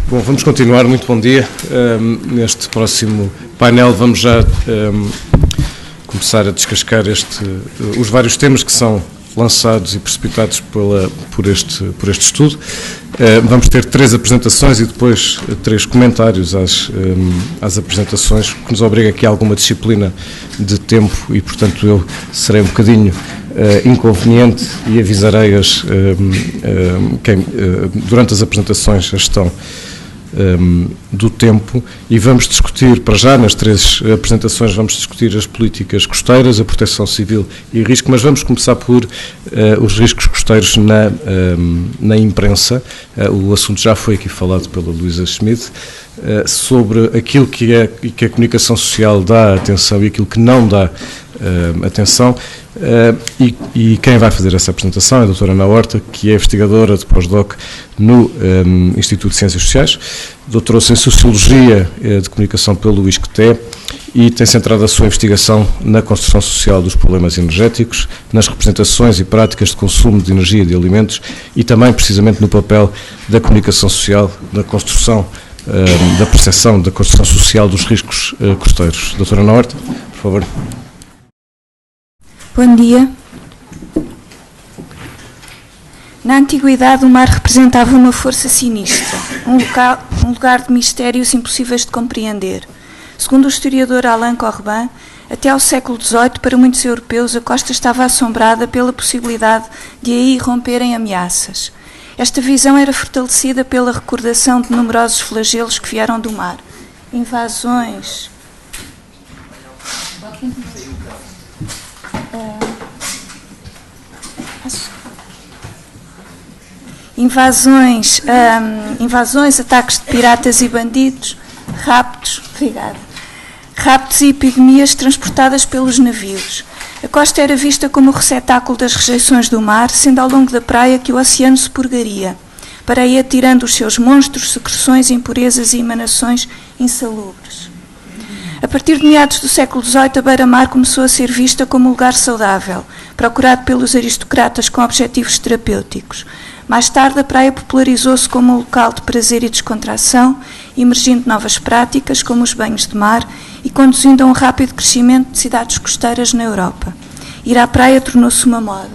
Bom, vamos continuar. Muito bom dia. Neste próximo painel vamos já começar a descascar os vários temas que são lançados e precipitados por este estudo. Vamos ter 3 apresentações e depois 3 comentários às apresentações, que nos obriga aqui a alguma disciplina de tempo e, portanto, eu serei um bocadinho inconveniente e avisarei durante as apresentações a gestão do tempo, e vamos discutir, para já, nas 3 apresentações, vamos discutir as políticas costeiras, a proteção civil e o risco, mas vamos começar por os riscos costeiros na imprensa. O assunto já foi aqui falado pela Luísa Schmid, sobre aquilo que a comunicação social dá atenção e aquilo que não dá atenção. E quem vai fazer essa apresentação é a doutora Ana Horta, que é investigadora de pós-doc no Instituto de Ciências Sociais, doutorou-se em Sociologia de Comunicação pelo ISCTE e tem centrado a sua investigação na construção social dos problemas energéticos, nas representações e práticas de consumo de energia e de alimentos e também, precisamente, no papel da comunicação social na construção, da percepção da construção social dos riscos costeiros. Doutora Ana Horta, por favor. Bom dia. Na antiguidade, o mar representava uma força sinistra, um lugar de mistérios impossíveis de compreender. Segundo o historiador Alain Corbin, até ao século XVIII, para muitos europeus, a costa estava assombrada pela possibilidade de aí irromperem ameaças. Esta visão era fortalecida pela recordação de numerosos flagelos que vieram do mar. Invasões... Invasões, ataques de piratas e bandidos, raptos e epidemias transportadas pelos navios. A costa era vista como o receptáculo das rejeições do mar, sendo ao longo da praia que o oceano se purgaria, para aí atirando os seus monstros, secreções, impurezas e emanações insalubres. A partir de meados do século XVIII, a beira-mar começou a ser vista como um lugar saudável, procurado pelos aristocratas com objetivos terapêuticos. Mais tarde, a praia popularizou-se como um local de prazer e descontração, emergindo novas práticas, como os banhos de mar, e conduzindo a um rápido crescimento de cidades costeiras na Europa. Ir à praia tornou-se uma moda.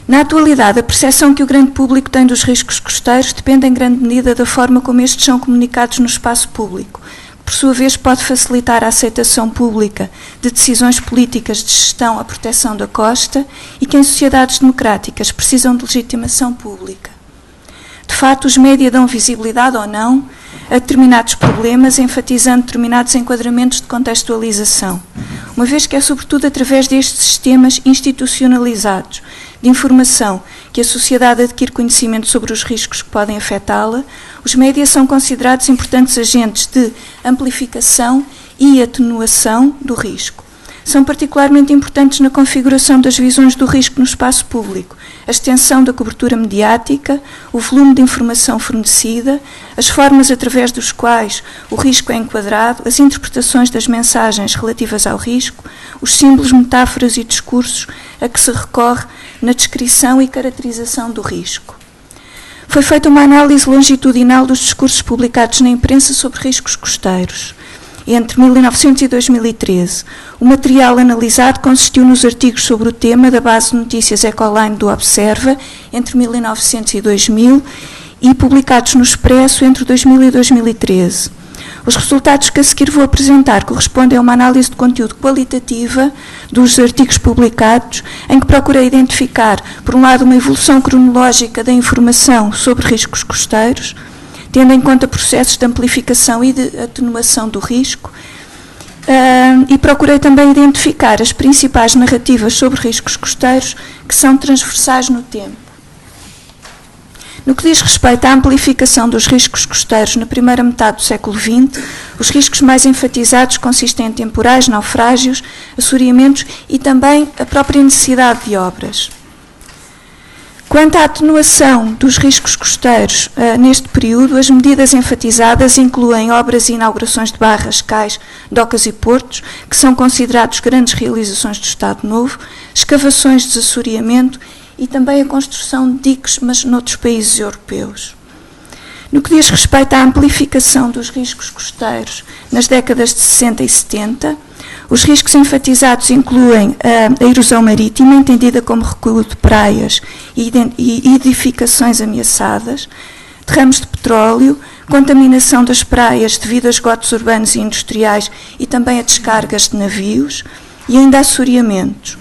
Na atualidade, a percepção que o grande público tem dos riscos costeiros depende em grande medida da forma como estes são comunicados no espaço público, que por sua vez pode facilitar a aceitação pública de decisões políticas de gestão à proteção da costa e que em sociedades democráticas precisam de legitimação pública. De fato, os média dão visibilidade ou não a determinados problemas, enfatizando determinados enquadramentos de contextualização, uma vez que é sobretudo através destes sistemas institucionalizados de informação que a sociedade adquire conhecimento sobre os riscos que podem afetá-la. Os médias são considerados importantes agentes de amplificação e atenuação do risco. São particularmente importantes na configuração das visões do risco no espaço público, a extensão da cobertura mediática, o volume de informação fornecida, as formas através dos quais o risco é enquadrado, as interpretações das mensagens relativas ao risco, os símbolos, metáforas e discursos a que se recorre na descrição e caracterização do risco. Foi feita uma análise longitudinal dos discursos publicados na imprensa sobre riscos costeiros. Entre 1900 e 2013, o material analisado consistiu nos artigos sobre o tema da base de notícias Ecoline do Observa, entre 1900 e 2000, e publicados no Expresso entre 2000 e 2013. Os resultados que a seguir vou apresentar correspondem a uma análise de conteúdo qualitativa dos artigos publicados, em que procurei identificar, por um lado, uma evolução cronológica da informação sobre riscos costeiros, tendo em conta processos de amplificação e de atenuação do risco, e procurei também identificar as principais narrativas sobre riscos costeiros que são transversais no tempo. No que diz respeito à amplificação dos riscos costeiros na primeira metade do século XX, os riscos mais enfatizados consistem em temporais, naufrágios, assoreamentos e também a própria necessidade de obras. Quanto à atenuação dos riscos costeiros neste período, as medidas enfatizadas incluem obras e inaugurações de barras, cais, docas e portos, que são considerados grandes realizações do Estado Novo, escavações de desassoreamento e também a construção de diques, mas noutros países europeus. No que diz respeito à amplificação dos riscos costeiros nas décadas de 60 e 70, os riscos enfatizados incluem a erosão marítima, entendida como recuo de praias e edificações ameaçadas, derrames de petróleo, contaminação das praias devido a esgotos urbanos e industriais e também a descargas de navios e ainda assoreamentos.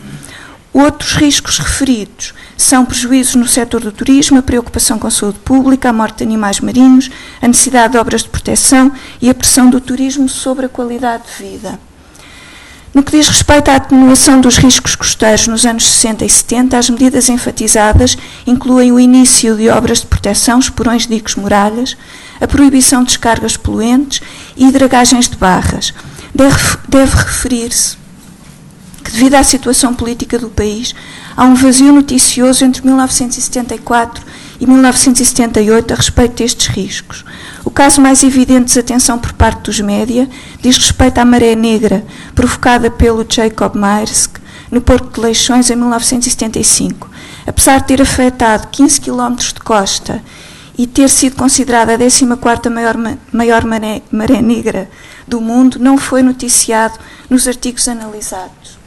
Outros riscos referidos são prejuízos no setor do turismo, a preocupação com a saúde pública, a morte de animais marinhos, a necessidade de obras de proteção e a pressão do turismo sobre a qualidade de vida. No que diz respeito à atenuação dos riscos costeiros nos anos 60 e 70, as medidas enfatizadas incluem o início de obras de proteção, esporões, diques, muralhas, a proibição de descargas poluentes e dragagens de barras. Deve referir-se que, devido à situação política do país, há um vazio noticioso entre 1974 e 1978 a respeito destes riscos. O caso mais evidente de desatenção por parte dos média diz respeito à maré negra provocada pelo Jacob Maersk no Porto de Leixões em 1975. Apesar de ter afetado 15 km de costa e ter sido considerada a 14ª maior maré negra do mundo, não foi noticiado nos artigos analisados.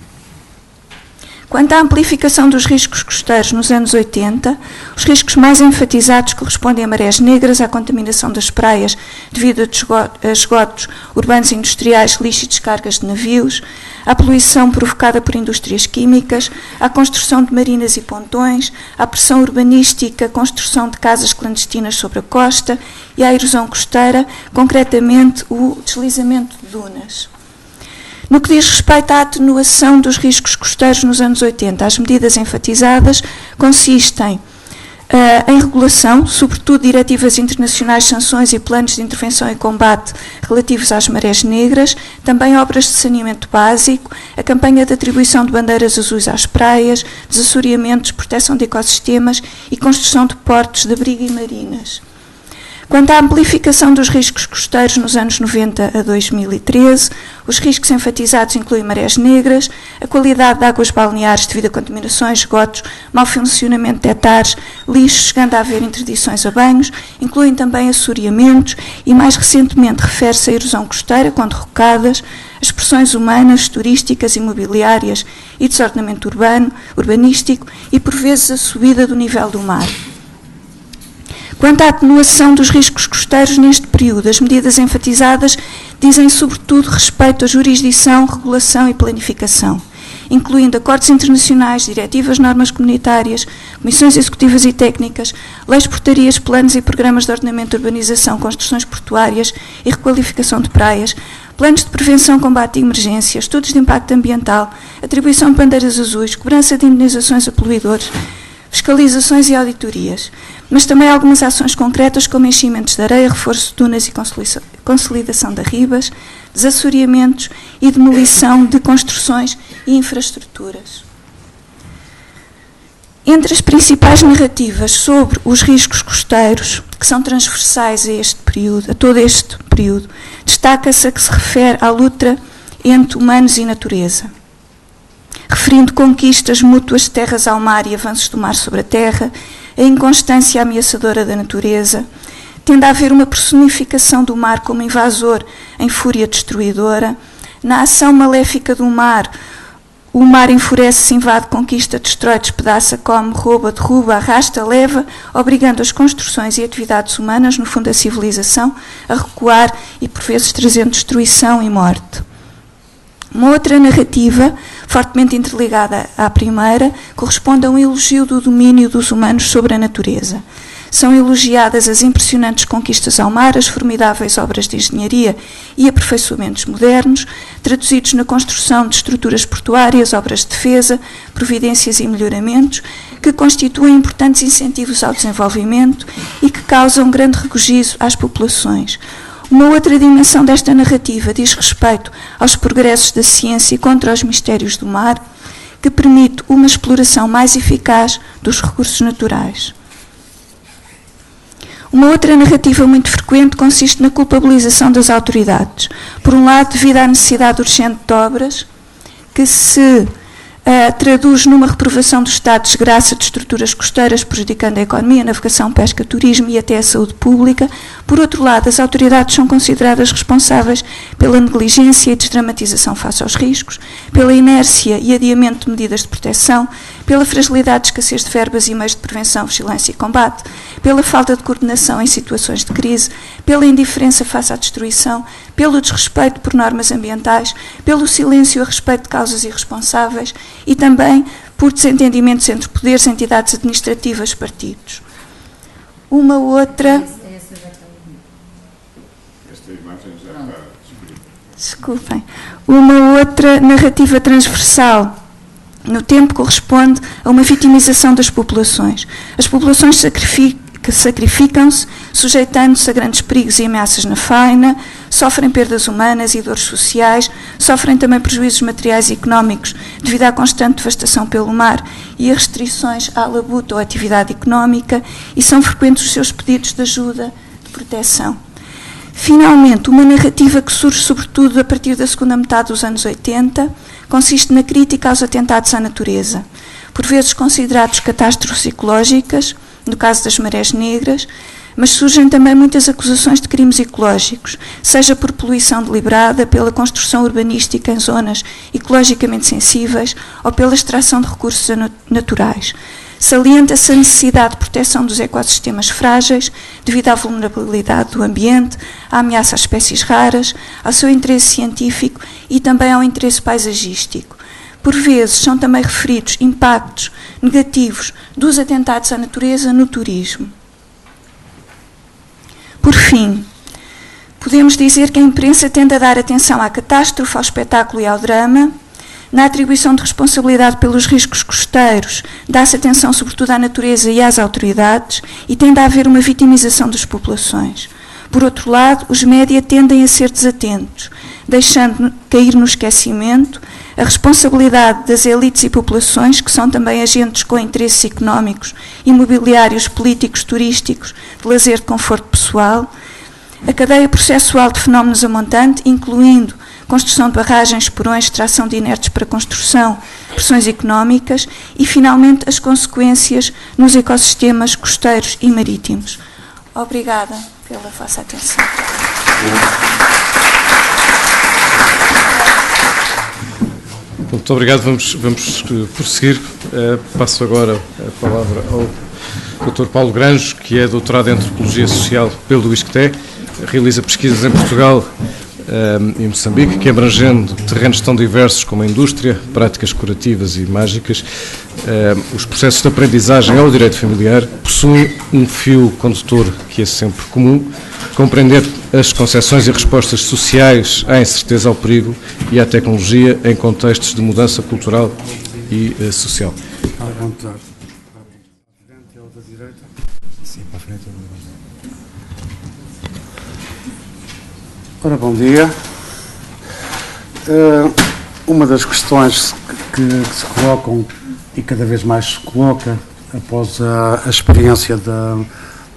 Quanto à amplificação dos riscos costeiros nos anos 80, os riscos mais enfatizados correspondem a marés negras, à contaminação das praias devido a esgotos urbanos e industriais, lixo e descargas de navios, à poluição provocada por indústrias químicas, à construção de marinas e pontões, à pressão urbanística, construção de casas clandestinas sobre a costa e à erosão costeira, concretamente o deslizamento de dunas. No que diz respeito à atenuação dos riscos costeiros nos anos 80, as medidas enfatizadas consistem em regulação, sobretudo diretivas internacionais, sanções e planos de intervenção e combate relativos às marés negras, também obras de saneamento básico, a campanha de atribuição de bandeiras azuis às praias, desassoreamentos, proteção de ecossistemas e construção de portos de abrigo e marinas. Quanto à amplificação dos riscos costeiros nos anos 90 a 2013, os riscos enfatizados incluem marés negras, a qualidade de águas balneares devido a contaminações, esgotos, mau funcionamento de hectares, lixo, chegando a haver interdições a banhos, incluem também assoreamentos e, mais recentemente, refere-se à erosão costeira com derrocadas, as pressões humanas, turísticas, imobiliárias e desordenamento urbanístico e, por vezes, a subida do nível do mar. Quanto à atenuação dos riscos costeiros neste período, as medidas enfatizadas dizem sobretudo respeito à jurisdição, regulação e planificação, incluindo acordos internacionais, diretivas, normas comunitárias, comissões executivas e técnicas, leis, portarias, planos e programas de ordenamento de urbanização, construções portuárias e requalificação de praias, planos de prevenção, combate e emergência, estudos de impacto ambiental, atribuição de bandeiras azuis, cobrança de indenizações a poluidores, fiscalizações e auditorias, mas também algumas ações concretas como enchimentos de areia, reforço de dunas e consolidação de arribas, desassoreamentos e demolição de construções e infraestruturas. Entre as principais narrativas sobre os riscos costeiros, que são transversais a todo este período, destaca-se a que se refere à luta entre humanos e natureza, referindo conquistas mútuas de terras ao mar e avanços do mar sobre a terra, a inconstância ameaçadora da natureza, tende a haver uma personificação do mar como invasor em fúria destruidora, na ação maléfica do mar, o mar enfurece, invade, conquista, destrói, despedaça, come, rouba, derruba, arrasta, leva, obrigando as construções e atividades humanas, no fundo a civilização, a recuar e por vezes trazendo destruição e morte. Uma outra narrativa, fortemente interligada à primeira, corresponde a um elogio do domínio dos humanos sobre a natureza. São elogiadas as impressionantes conquistas ao mar, as formidáveis obras de engenharia e aperfeiçoamentos modernos, traduzidos na construção de estruturas portuárias, obras de defesa, providências e melhoramentos, que constituem importantes incentivos ao desenvolvimento e que causam grande regozijo às populações. Uma outra dimensão desta narrativa diz respeito aos progressos da ciência contra os mistérios do mar, que permite uma exploração mais eficaz dos recursos naturais. Uma outra narrativa muito frequente consiste na culpabilização das autoridades. Por um lado, devido à necessidade urgente de obras, que se traduz numa reprovação do Estado de desgraça de estruturas costeiras, prejudicando a economia, a navegação, pesca, turismo e até a saúde pública. Por outro lado, as autoridades são consideradas responsáveis pela negligência e desdramatização face aos riscos, pela inércia e adiamento de medidas de proteção, pela fragilidade e escassez de verbas e meios de prevenção, vigilância e combate, pela falta de coordenação em situações de crise, pela indiferença face à destruição, pelo desrespeito por normas ambientais, pelo silêncio a respeito de causas irresponsáveis e também por desentendimentos entre poderes, entidades administrativas, partidos. Uma outra... Desculpem. Uma outra narrativa transversal no tempo corresponde a uma vitimização das populações. As populações sacrificam-se, sujeitando-se a grandes perigos e ameaças na faina, sofrem perdas humanas e dores sociais, sofrem também prejuízos materiais e económicos devido à constante devastação pelo mar e a restrições à labuta ou atividade económica, e são frequentes os seus pedidos de ajuda, de proteção. Finalmente, uma narrativa que surge sobretudo a partir da segunda metade dos anos 80, consiste na crítica aos atentados à natureza, por vezes considerados catástrofes ecológicas, no caso das marés negras, mas surgem também muitas acusações de crimes ecológicos, seja por poluição deliberada, pela construção urbanística em zonas ecologicamente sensíveis ou pela extração de recursos naturais. Salienta-se a necessidade de proteção dos ecossistemas frágeis, devido à vulnerabilidade do ambiente, à ameaça às espécies raras, ao seu interesse científico e também ao interesse paisagístico. Por vezes são também referidos impactos negativos dos atentados à natureza no turismo. Por fim, podemos dizer que a imprensa tende a dar atenção à catástrofe, ao espetáculo e ao drama. Na atribuição de responsabilidade pelos riscos costeiros, dá-se atenção sobretudo à natureza e às autoridades e tende a haver uma vitimização das populações. Por outro lado, os média tendem a ser desatentos, deixando cair no esquecimento a responsabilidade das elites e populações, que são também agentes com interesses económicos, imobiliários, políticos, turísticos, de lazer, de conforto pessoal, a cadeia processual de fenómenos a montante, incluindo construção de barragens, porões, extração de inertes para construção, pressões económicas e, finalmente, as consequências nos ecossistemas costeiros e marítimos. Obrigada pela vossa atenção. Muito obrigado. Vamos prosseguir. Passo agora a palavra ao Dr. Paulo Granjo, que é doutorado em Antropologia Social pelo ISCTE, realiza pesquisas em Portugal em Moçambique, que abrangendo terrenos tão diversos como a indústria, práticas curativas e mágicas, os processos de aprendizagem ao direito familiar, possuem um fio condutor que é sempre comum: compreender as concepções e respostas sociais à incerteza, ao perigo e à tecnologia em contextos de mudança cultural e social. Ora, bom dia. Uma das questões que se colocam e cada vez mais se coloca após a experiência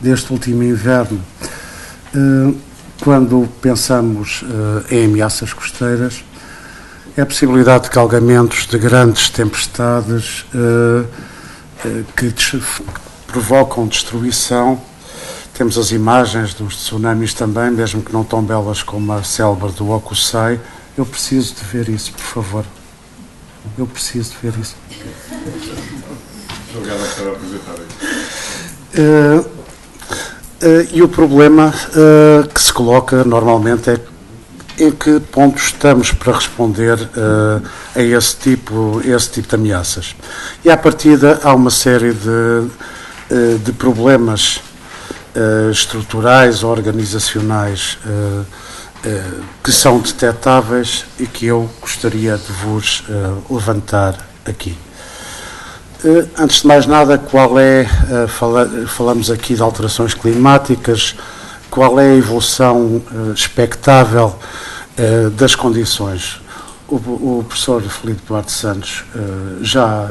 deste último inverno, quando pensamos em ameaças costeiras, é a possibilidade de galgamentos de grandes tempestades que provocam destruição. Temos as imagens dos tsunamis também, mesmo que não tão belas como a célebre do Hokusai. Eu preciso de ver isso, por favor. Eu preciso de ver isso. Obrigado por apresentar isso. E o problema que se coloca normalmente é em que ponto estamos para responder a esse tipo de ameaças. E à partida há uma série de problemas estruturais, organizacionais, que são detectáveis e que eu gostaria de vos levantar aqui. Antes de mais nada, falamos aqui de alterações climáticas, qual é a evolução expectável das condições? O professor Filipe Duarte Santos já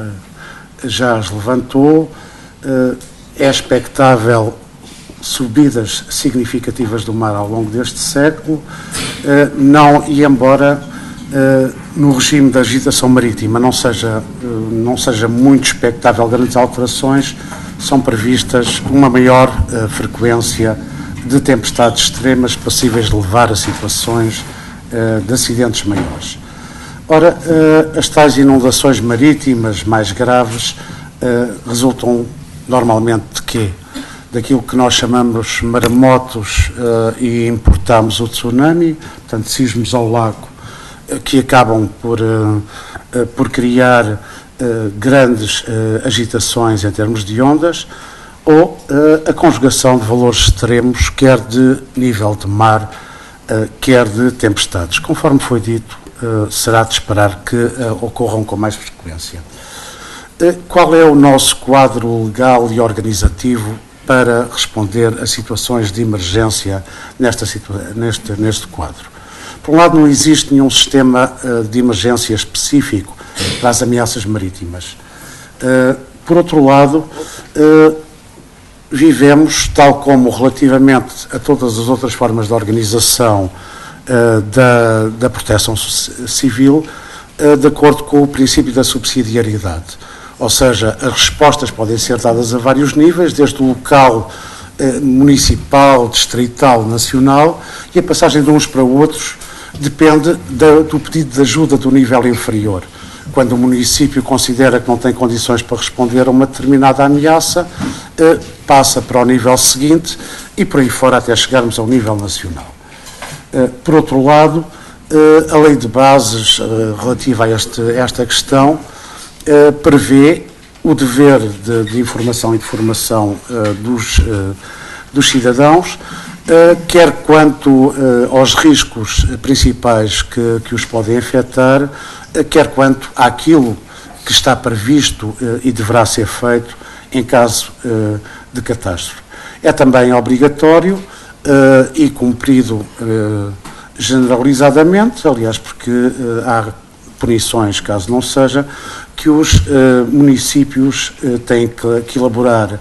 as levantou. É expectável subidas significativas do mar ao longo deste século, embora no regime da agitação marítima não seja muito expectável grandes alterações, são previstas uma maior frequência de tempestades extremas passíveis de levar a situações de acidentes maiores. Ora, as tais inundações marítimas mais graves resultam normalmente de quê? Daquilo que nós chamamos maremotos e importamos o tsunami, portanto, sismos ao lago, que acabam por criar grandes agitações em termos de ondas, ou a conjugação de valores extremos, quer de nível de mar, quer de tempestades. Conforme foi dito, será de esperar que ocorram com mais frequência. Qual é o nosso quadro legal e organizativo para responder a situações de emergência neste quadro? Por um lado, não existe nenhum sistema de emergência específico para as ameaças marítimas. Por outro lado, vivemos, tal como relativamente a todas as outras formas de organização da proteção civil, de acordo com o princípio da subsidiariedade. Ou seja, as respostas podem ser dadas a vários níveis, desde o local, municipal, distrital, nacional, e a passagem de uns para outros depende do pedido de ajuda do nível inferior. Quando o município considera que não tem condições para responder a uma determinada ameaça, passa para o nível seguinte e por aí fora até chegarmos ao nível nacional. Por outro lado, a lei de bases relativa a esta questão prevê o dever de informação e de formação dos cidadãos, quer quanto aos riscos principais que os podem afetar, quer quanto àquilo que está previsto e deverá ser feito em caso de catástrofe. É também obrigatório e cumprido generalizadamente, aliás, porque há punições, caso não seja, que os municípios têm que elaborar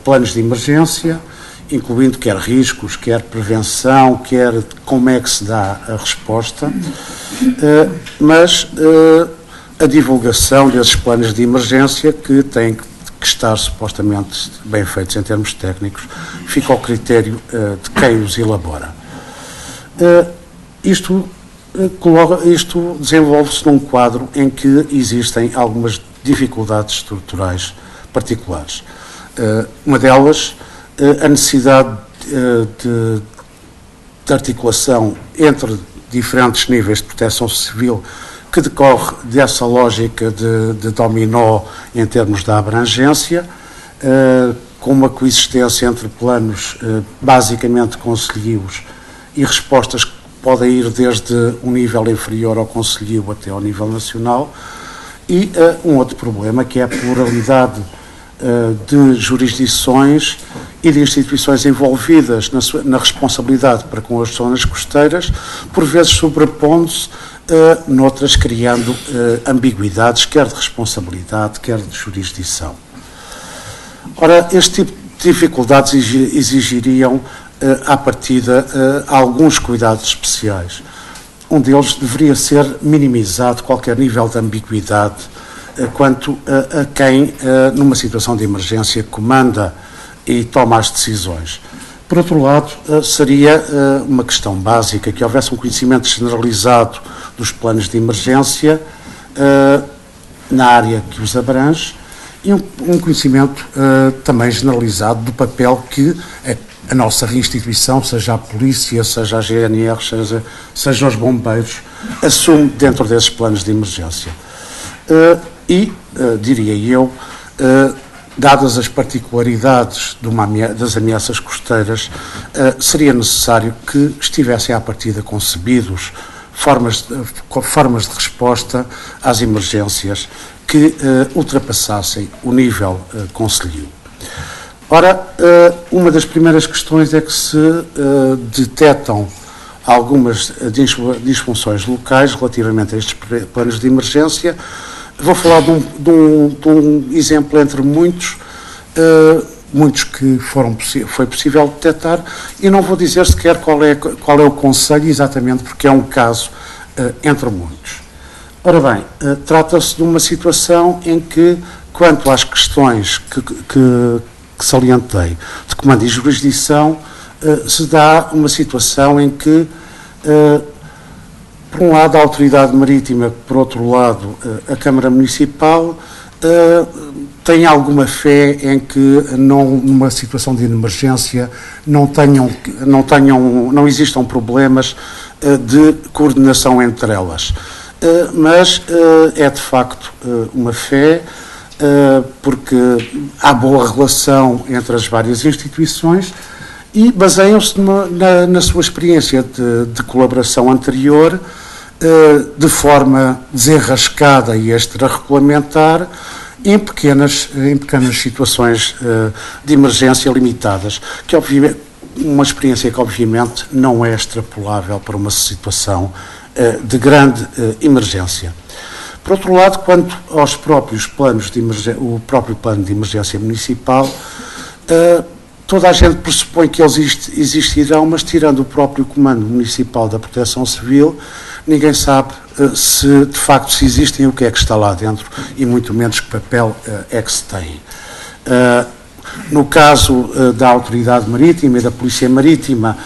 planos de emergência, incluindo quer riscos, quer prevenção, quer como é que se dá a resposta, mas a divulgação desses planos de emergência, que têm que estar supostamente bem feitos em termos técnicos, fica ao critério de quem os elabora. Isto desenvolve-se num quadro em que existem algumas dificuldades estruturais particulares. Uma delas, a necessidade de articulação entre diferentes níveis de proteção civil, que decorre dessa lógica de dominó em termos da abrangência, com uma coexistência entre planos basicamente concelhivos e respostas que podem ir desde um nível inferior ao concelhio até ao nível nacional, e um outro problema, que é a pluralidade de jurisdições e de instituições envolvidas na responsabilidade para com as zonas costeiras, por vezes sobrepondo-se noutras, criando ambiguidades, quer de responsabilidade, quer de jurisdição. Ora, este tipo de dificuldades exigiriam, à partida, alguns cuidados especiais. Um deles deveria ser minimizado qualquer nível de ambiguidade quanto a quem, numa situação de emergência, comanda e toma as decisões. Por outro lado, seria uma questão básica que houvesse um conhecimento generalizado dos planos de emergência na área que os abrange e um conhecimento também generalizado do papel que a nossa instituição, seja a polícia, seja a GNR, seja os bombeiros, assume dentro desses planos de emergência. Diria eu, dadas as particularidades das ameaças costeiras, seria necessário que estivessem à partida concebidos formas de resposta às emergências que ultrapassassem o nível concelhio. Ora, uma das primeiras questões é que se detectam algumas disfunções locais relativamente a estes planos de emergência. Vou falar de um exemplo entre muitos que foi possível detectar, e não vou dizer sequer qual é o conselho, exatamente porque é um caso entre muitos. Ora bem, trata-se de uma situação em que, quanto às questões que salientei de comando e jurisdição, se dá uma situação em que, por um lado, a autoridade marítima, por outro lado, a Câmara Municipal, tem alguma fé em que, numa situação de emergência, não existam problemas de coordenação entre elas. Mas é, de facto, uma fé, porque há boa relação entre as várias instituições e baseiam-se na sua experiência de colaboração anterior, de forma desenrascada e extra-regulamentar, em pequenas situações de emergência limitadas, que obviamente, uma experiência que obviamente não é extrapolável para uma situação de grande emergência. Por outro lado, quanto aos próprios planos de o próprio plano de emergência municipal, toda a gente pressupõe que eles existirão, mas tirando o próprio Comando Municipal da Proteção Civil, ninguém sabe se de facto se existem, o que é que está lá dentro e muito menos que papel é que se tem. No caso da Autoridade Marítima e da Polícia Marítima,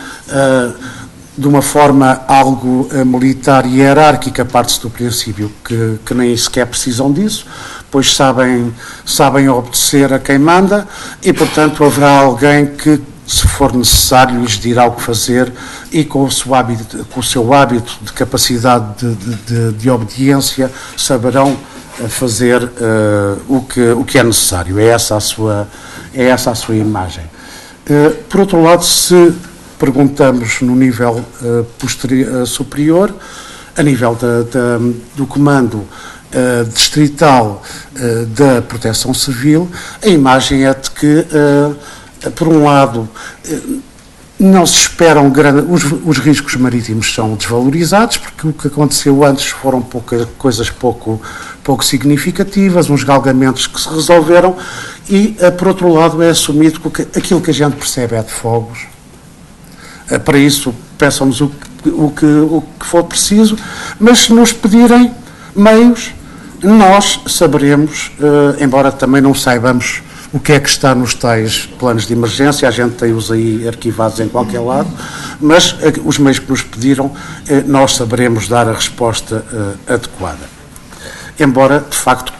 de uma forma algo militar e hierárquica, parte-se do princípio que nem sequer precisam disso, pois sabem obedecer a quem manda e, portanto, haverá alguém que, se for necessário, lhes dirá o que fazer e com o seu hábito de capacidade de obediência saberão fazer o que é necessário. É essa a sua imagem. Por outro lado, se perguntamos no nível superior, a nível do Comando Distrital da Proteção Civil, a imagem é de que, por um lado, não se esperam os riscos marítimos são desvalorizados, porque o que aconteceu antes foram coisas pouco significativas, uns galgamentos que se resolveram, e, por outro lado, é assumido que aquilo que a gente percebe é de fogos. Para isso, peçam-nos o que for preciso, mas se nos pedirem meios, nós saberemos, embora também não saibamos o que é que está nos tais planos de emergência, a gente tem-os aí arquivados em qualquer lado, mas os meios que nos pediram, nós saberemos dar a resposta adequada. Embora, de facto,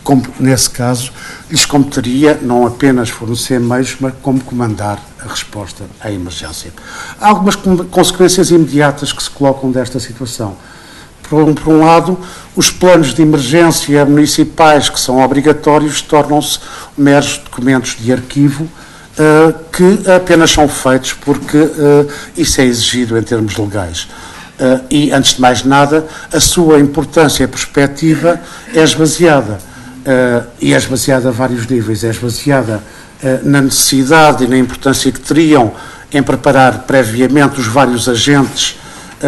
como nesse caso, lhes competiria não apenas fornecer meios, mas como comandar a resposta à emergência. Há algumas consequências imediatas que se colocam desta situação. Por um lado, os planos de emergência municipais, que são obrigatórios, tornam-se meros documentos de arquivo que apenas são feitos porque isso é exigido em termos legais. E, antes de mais nada, a sua importância e perspectiva é esvaziada. E é esvaziada a vários níveis. É esvaziada na necessidade e na importância que teriam em preparar previamente os vários agentes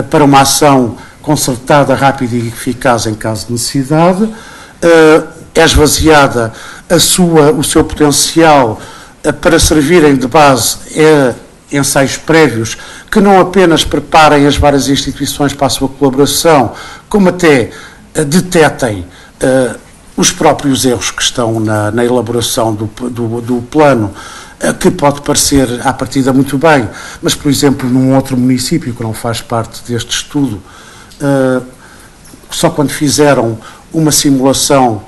para uma ação concertada, rápida e eficaz em caso de necessidade. É esvaziada o seu potencial para servirem de base a ensaios prévios que não apenas preparem as várias instituições para a sua colaboração, como até detetem os próprios erros que estão na elaboração do plano, que pode parecer à partida muito bem, mas, por exemplo, num outro município que não faz parte deste estudo, só quando fizeram uma simulação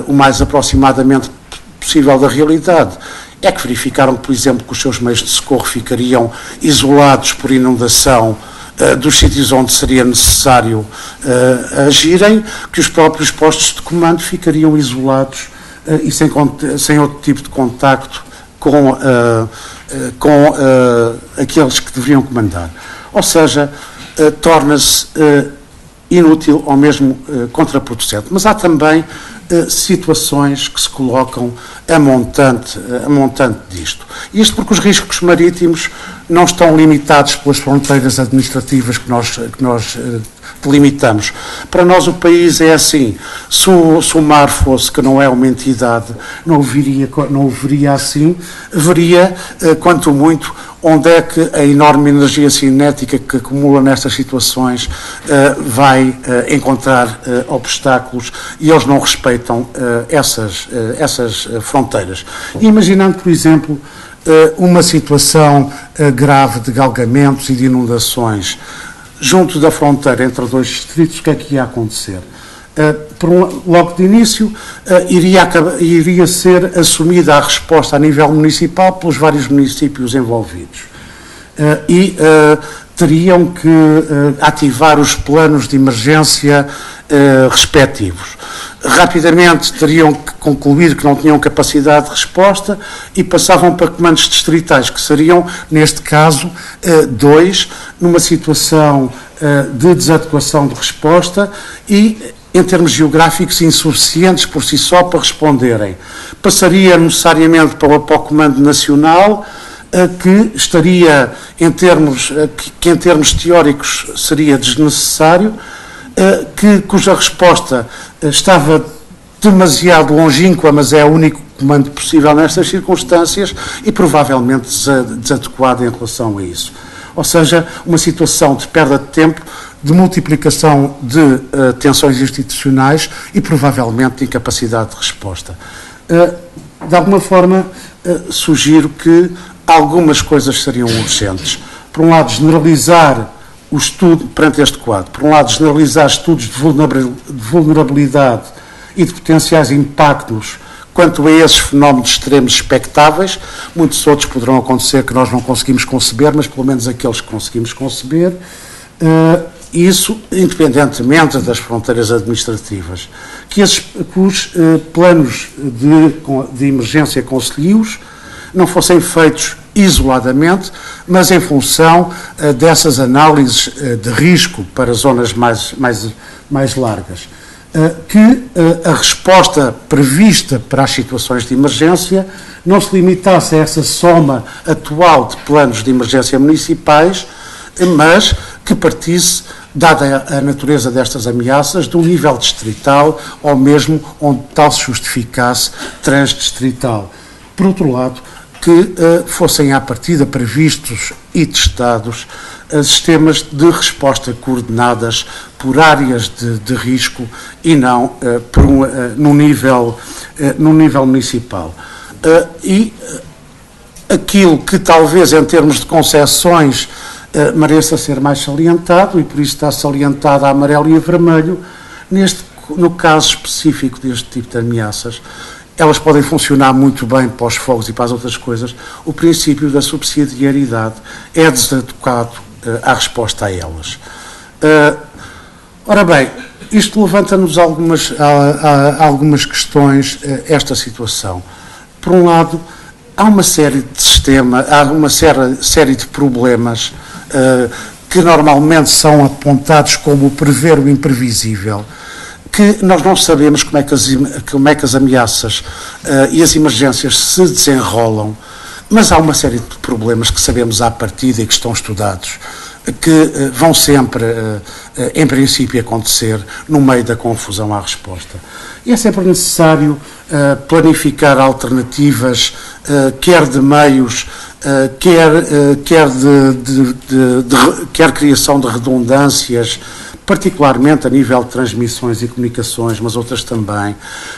o mais aproximadamente possível da realidade, é que verificaram, por exemplo, que os seus meios de socorro ficariam isolados por inundação dos sítios onde seria necessário agirem, que os próprios postos de comando ficariam isolados e sem outro tipo de contacto com aqueles que deveriam comandar. Ou seja, torna-se inútil ou mesmo contraproducente. Mas há também situações que se colocam a montante disto. Isto porque os riscos marítimos não estão limitados pelas fronteiras administrativas que nós delimitamos. Para nós o país é assim, se o mar fosse, que não é uma entidade, não o veria assim, veria, quanto muito, onde é que a enorme energia cinética que acumula nestas situações vai encontrar obstáculos, e eles não respeitam essas fronteiras. E imaginando, por exemplo, uma situação grave de galgamentos e de inundações junto da fronteira entre dois distritos, o que é que ia acontecer? Logo de início, iria ser assumida a resposta a nível municipal pelos vários municípios envolvidos. Teriam que ativar os planos de emergência respectivos. Rapidamente teriam que concluir que não tinham capacidade de resposta e passavam para comandos distritais, que seriam, neste caso, 2, numa situação de desadequação de resposta e, em termos geográficos, insuficientes por si só para responderem. Passaria necessariamente para o Comando Nacional, que estaria, em termos teóricos, seria desnecessário, cuja resposta estava demasiado longínqua, mas é o único comando possível nestas circunstâncias e provavelmente desadequado em relação a isso. Ou seja, uma situação de perda de tempo, de multiplicação de tensões institucionais e provavelmente de incapacidade de resposta. De alguma forma, sugiro que algumas coisas seriam urgentes. Por um lado, generalizar o estudo perante este quadro. Por um lado, generalizar estudos de vulnerabilidade e de potenciais impactos quanto a esses fenómenos extremos expectáveis. Muitos outros poderão acontecer que nós não conseguimos conceber, mas pelo menos aqueles que conseguimos conceber. Isso, independentemente das fronteiras administrativas. Que os planos de emergência concelhios não fossem feitos isoladamente, mas em função dessas análises de risco para zonas mais largas. Que a resposta prevista para as situações de emergência não se limitasse a essa soma atual de planos de emergência municipais, mas que partisse, dada a natureza destas ameaças, de um nível distrital ou mesmo onde tal se justificasse transdistrital. Por outro lado, que fossem à partida previstos e testados sistemas de resposta coordenadas por áreas de risco e não no nível municipal. Aquilo que talvez em termos de concessões mereça ser mais salientado, e por isso está salientado a amarelo e a vermelho, no caso específico deste tipo de ameaças, elas podem funcionar muito bem para os fogos e para as outras coisas. O princípio da subsidiariedade é desadequado à resposta a elas. Ora bem, isto levanta-nos algumas questões, esta situação. Por um lado, há uma série de problemas que normalmente são apontados como prever o imprevisível, que nós não sabemos como é que as ameaças e as emergências se desenrolam, mas há uma série de problemas que sabemos à partida e que estão estudados, que vão sempre, em princípio, acontecer no meio da confusão à resposta. E é sempre necessário planificar alternativas, quer de meios, quer criação de redundâncias, particularmente a nível de transmissões e comunicações, mas outras também.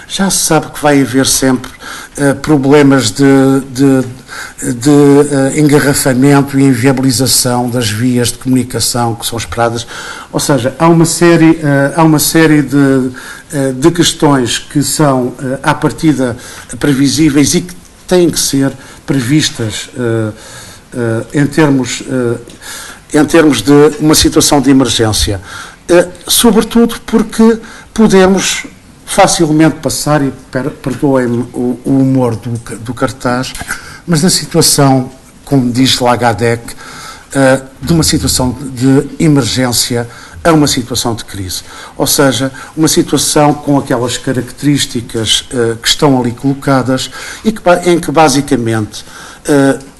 Já se sabe que vai haver sempre problemas de engarrafamento e inviabilização das vias de comunicação que são esperadas. Ou seja, há uma série de questões que são, à partida, previsíveis e que têm que ser previstas em termos de uma situação de emergência. Sobretudo porque podemos facilmente passar, e perdoem-me o humor do cartaz, mas da situação, como diz Lagadec, de uma situação de emergência a uma situação de crise. Ou seja, uma situação com aquelas características que estão ali colocadas e em que, basicamente,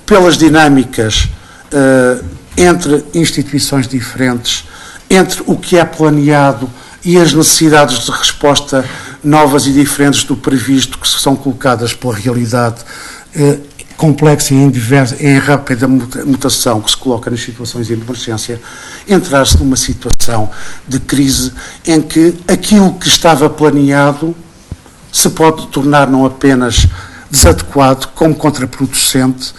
pelas dinâmicas entre instituições diferentes entre o que é planeado e as necessidades de resposta novas e diferentes do previsto, que são colocadas pela realidade complexa e em rápida mutação que se coloca nas situações de emergência, entrar-se numa situação de crise em que aquilo que estava planeado se pode tornar não apenas desadequado, como contraproducente,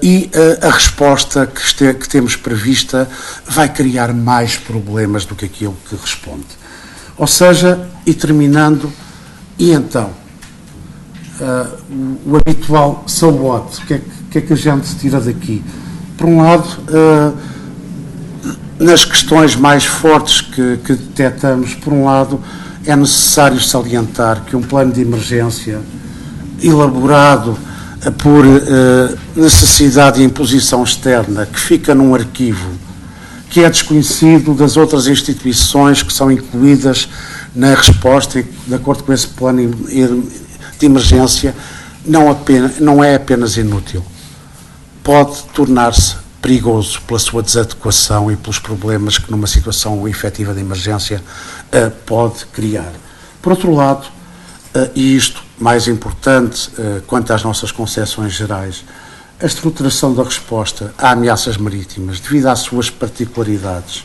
e a resposta que temos prevista vai criar mais problemas do que aquilo que responde. Ou seja, e terminando, e então, o habitual so what? O que é que a gente tira daqui? Por um lado, nas questões mais fortes que detectamos, por um lado, é necessário salientar que um plano de emergência elaborado por necessidade e imposição externa, que fica num arquivo, que é desconhecido das outras instituições que são incluídas na resposta, de acordo com esse plano de emergência, não é apenas inútil. Pode tornar-se perigoso pela sua desadequação e pelos problemas que numa situação efetiva de emergência pode criar. Por outro lado, e isto mais importante quanto às nossas concepções gerais, a estruturação da resposta a ameaças marítimas, devido às suas particularidades,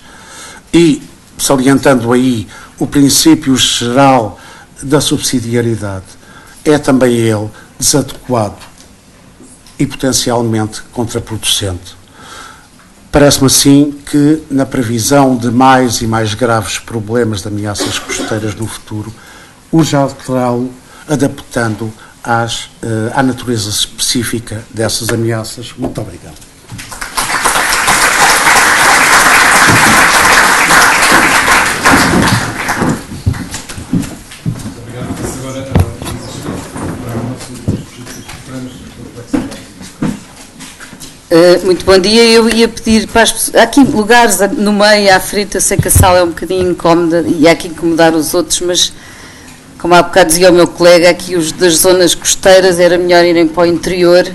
e salientando aí o princípio geral da subsidiariedade, é também ele desadequado e potencialmente contraproducente. Parece-me assim que, na previsão de mais e mais graves problemas de ameaças costeiras no futuro, urge alterá-lo, adaptando à natureza específica dessas ameaças. Muito obrigado. Muito bom dia. Eu ia pedir para as pessoas... Há aqui lugares no meio, à frente, eu sei que a sala é um bocadinho incómoda e há que incomodar os outros, mas, como há bocado dizia o meu colega, aqui os das zonas costeiras era melhor irem para o interior,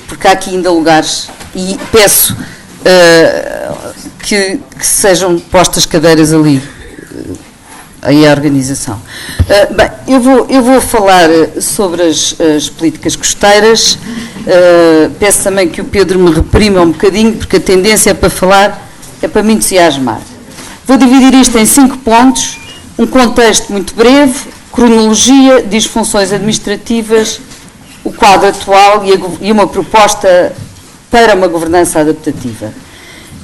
porque há aqui ainda lugares. E peço que sejam postas cadeiras ali, aí a organização. Bem, eu vou falar sobre as políticas costeiras. Peço também que o Pedro me reprima um bocadinho, porque a tendência é para falar, é para me entusiasmar. Vou dividir isto em 5 pontos, um contexto muito breve, cronologia, disfunções administrativas, o quadro atual e uma proposta para uma governança adaptativa.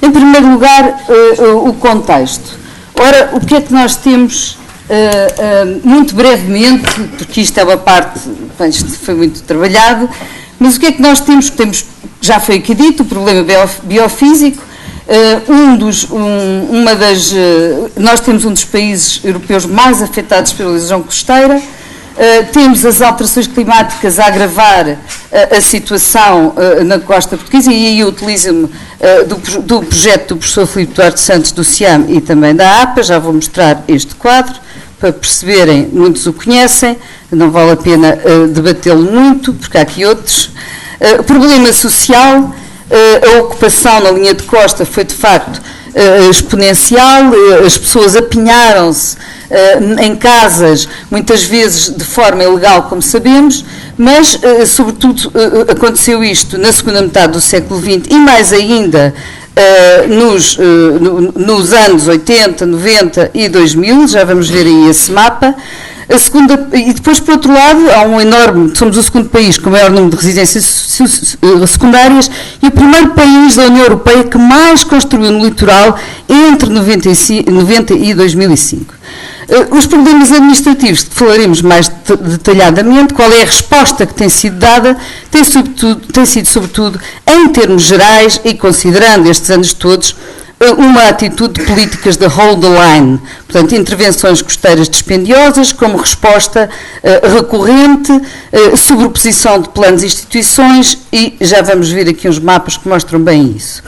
Em primeiro lugar, o contexto. Ora, o que é que nós temos, muito brevemente, porque isto é uma parte, isto foi muito trabalhado, mas o que é que nós temos? Já foi aqui dito, o problema biofísico. Nós temos um dos países europeus mais afetados pela erosão costeira. Temos as alterações climáticas a agravar a situação na costa portuguesa, e aí eu utilizo-me do projeto do professor Filipe Duarte Santos, do CIAM e também da APA. Já vou mostrar este quadro para perceberem, muitos o conhecem, não vale a pena debatê-lo muito, porque há aqui outros. O problema social, a ocupação na linha de costa foi de facto exponencial, as pessoas apinharam-se em casas, muitas vezes de forma ilegal, como sabemos, mas sobretudo aconteceu isto na segunda metade do século XX e mais ainda nos anos 80, 90 e 2000, já vamos ver aí esse mapa. E depois, por outro lado, há um enorme, somos o segundo país com o maior número de residências secundárias e o primeiro país da União Europeia que mais construiu no litoral entre 90 e 2005. Os problemas administrativos, que falaremos mais detalhadamente, qual é a resposta que tem sido dada, tem sido sobretudo, em termos gerais e considerando estes anos todos, uma atitude de políticas de hold the line, portanto, intervenções costeiras dispendiosas como resposta recorrente, sobreposição de planos e instituições, e já vamos ver aqui uns mapas que mostram bem isso.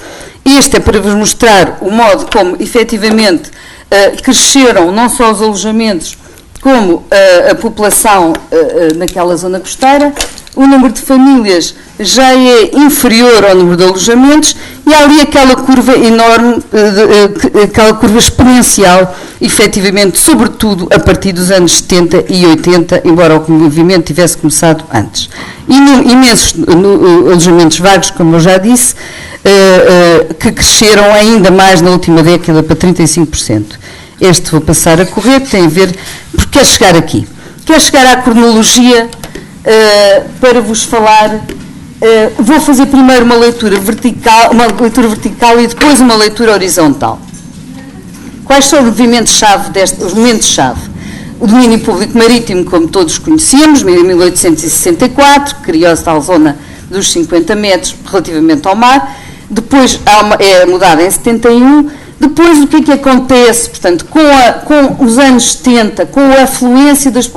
Este é para vos mostrar o modo como, efetivamente, cresceram não só os alojamentos, como a população naquela zona costeira, o número de famílias já é inferior ao número de alojamentos e há ali aquela curva enorme, aquela curva exponencial, efetivamente, sobretudo a partir dos anos 70 e 80, embora o movimento tivesse começado antes. E imensos alojamentos vagos, como eu já disse, que cresceram ainda mais na última década para 35%. Este vou passar a correr, que tem a ver, porque quer chegar aqui. Quer chegar à cronologia para vos falar. Vou fazer primeiro uma leitura vertical e depois uma leitura horizontal. Quais são os movimentos-chave os momentos-chave? O domínio público marítimo, como todos conhecemos, em 1864, criou-se tal zona dos 50 metros relativamente ao mar, depois é mudada em 71, depois o que acontece, portanto, com os anos 70, com a afluência, de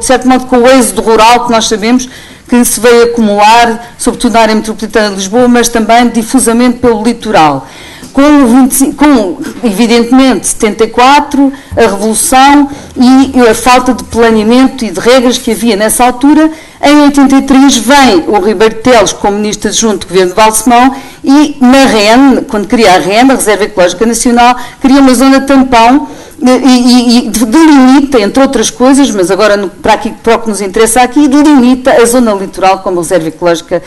certo modo com o êxodo rural que nós sabemos que se veio acumular, sobretudo na área metropolitana de Lisboa, mas também difusamente pelo litoral. Com evidentemente, 74, a Revolução e a falta de planeamento e de regras que havia nessa altura. Em 83 vem o Ribeiro Teles como ministro adjunto do governo de Balsemão e na REN, quando cria a REN, a Reserva Ecológica Nacional, cria uma zona tampão e delimita, entre outras coisas, mas agora para o que nos interessa aqui, delimita a zona litoral como reserva ecológica,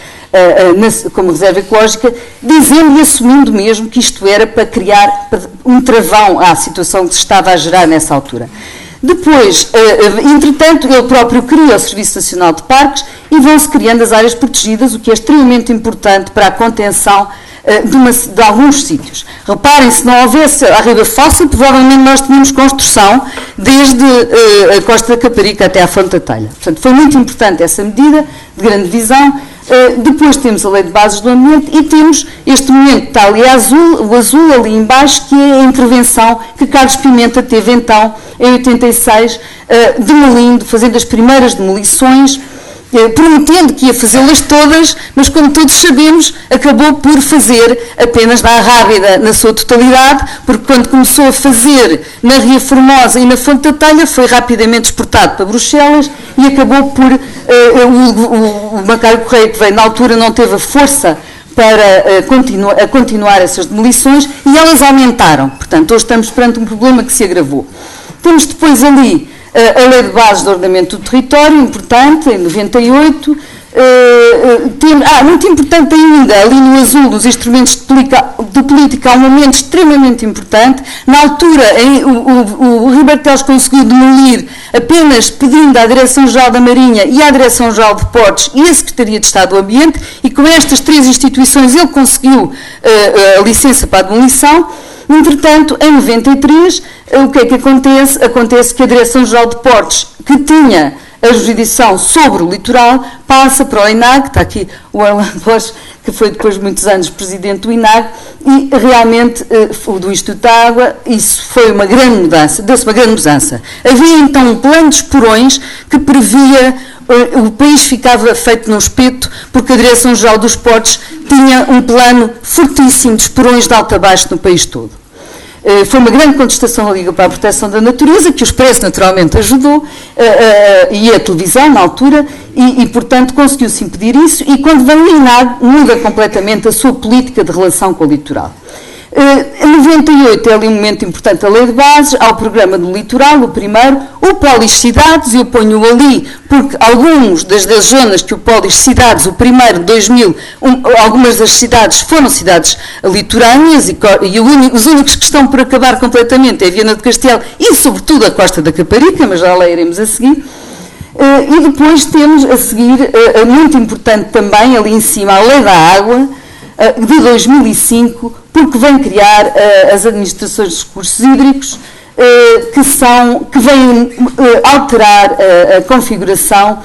dizendo e assumindo mesmo que isto era para criar um travão à situação que se estava a gerar nessa altura. Depois, entretanto, ele próprio cria o Serviço Nacional de Parques e vão-se criando as áreas protegidas, o que é extremamente importante para a contenção de alguns sítios. Reparem, se não houvesse a Riba Fóssil, provavelmente nós tínhamos construção desde a Costa da Caparica até à Fonte da Telha. Portanto, foi muito importante essa medida de grande visão. Depois temos a Lei de Bases do Ambiente e temos este momento que está ali o azul ali embaixo, que é a intervenção que Carlos Pimenta teve então em 86, demolindo, fazendo as primeiras demolições, prometendo que ia fazê-las todas, mas como todos sabemos, acabou por fazer apenas na Rábida na sua totalidade, porque quando começou a fazer na Ria Formosa e na Fonte da Telha, foi rapidamente exportado para Bruxelas e acabou por, o Macário Correia, que veio na altura, não teve a força para continuar essas demolições e elas aumentaram. Portanto, hoje estamos perante um problema que se agravou. Temos depois ali a Lei de Bases do Ordenamento do Território, importante, em 98. Muito importante ainda, ali no azul, nos instrumentos de política, há um momento extremamente importante. Na altura, o Ribeiro Teles conseguiu demolir apenas pedindo à Direção-Geral da Marinha e à Direção-Geral de Portos e à Secretaria de Estado do Ambiente, e com estas três instituições ele conseguiu a licença para a demolição. Entretanto, em 93, o que é que acontece? Acontece que a Direção-Geral de Portos, que tinha a jurisdição sobre o litoral, passa para o INAG, está aqui o Orlando Bosch, que foi depois de muitos anos presidente do INAG, e realmente, do Instituto da Água, isso foi uma grande mudança, deu-se uma grande mudança. Havia então um plano de esporões que previa, o país ficava feito num espeto, porque a Direção-Geral dos Portos tinha um plano fortíssimo de esporões de alto a baixo no país todo. Foi uma grande contestação da Liga para a Proteção da Natureza, que o Expresso naturalmente ajudou, e a televisão na altura, e portanto conseguiu-se impedir isso, e quando vem o INAG muda completamente a sua política de relação com o litoral. Em 98 é ali um momento importante da Lei de Bases, há o programa do litoral, o primeiro, o Polis Cidades, eu ponho ali porque algumas das zonas que o Polis Cidades, o primeiro de 2000, algumas das cidades foram cidades litorâneas e os únicos que estão por acabar completamente é Viana do Castelo e sobretudo a Costa da Caparica, mas já lá iremos a seguir. E depois temos a seguir, muito importante também, ali em cima, a Lei da Água, de 2005, porque vem criar as administrações dos recursos hídricos, que vêm alterar a configuração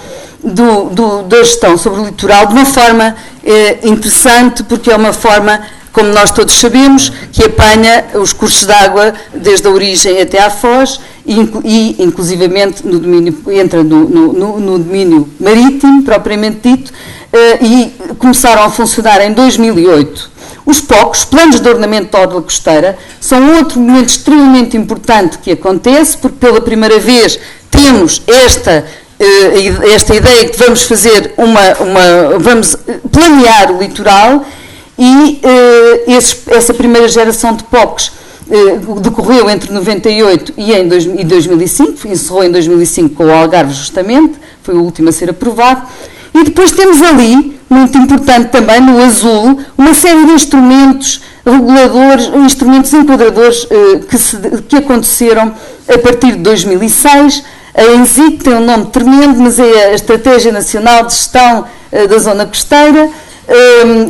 da gestão sobre o litoral de uma forma interessante, porque é uma forma, como nós todos sabemos, que apanha os cursos de água desde a origem até à foz e inclusivamente no domínio, entra no domínio marítimo, propriamente dito, e começaram a funcionar em 2008. Os POCs, Planos de Ordenamento da Orla Costeira, são outro momento extremamente importante que acontece, porque pela primeira vez temos esta ideia de que vamos fazer vamos planear o litoral e essa primeira geração de POCs decorreu entre 98 e 2005, encerrou em 2005 com o Algarve justamente, foi o último a ser aprovado, e depois temos ali, muito importante também, no azul, uma série de instrumentos reguladores, instrumentos enquadradores que aconteceram a partir de 2006. A ENSIC tem um nome tremendo, mas é a Estratégia Nacional de Gestão da Zona Costeira,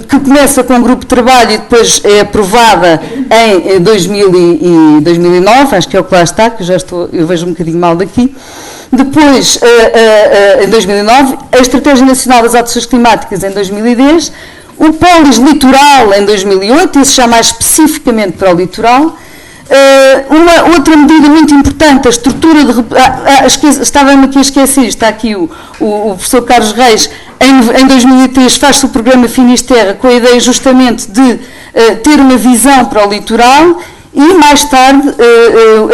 que começa com um grupo de trabalho e depois é aprovada em 2009, acho que é o que lá está, que eu vejo um bocadinho mal daqui. Depois, em 2009, a Estratégia Nacional das Alterações Climáticas em 2010, o Polis Litoral em 2008, esse já mais especificamente para o litoral. Uma outra medida muito importante, a estrutura de... Estava-me aqui a esquecer, está aqui o professor Carlos Reis, em 2003 faz-se o programa Finisterra com a ideia justamente de ter uma visão para o litoral e mais tarde,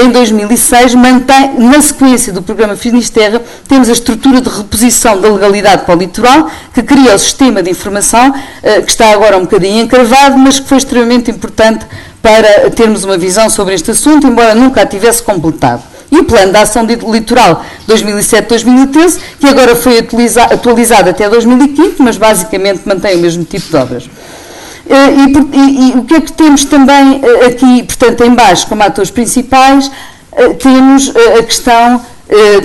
em 2006, na sequência do programa Finisterra, temos a estrutura de reposição da legalidade para o litoral, que cria o sistema de informação, que está agora um bocadinho encravado, mas que foi extremamente importante para termos uma visão sobre este assunto, embora nunca a tivesse completado. E o Plano de Ação Litoral 2007-2013, que agora foi atualizado até 2015, mas basicamente mantém o mesmo tipo de obras. E o que é que temos também aqui, portanto, em baixo, como atores principais, temos a questão,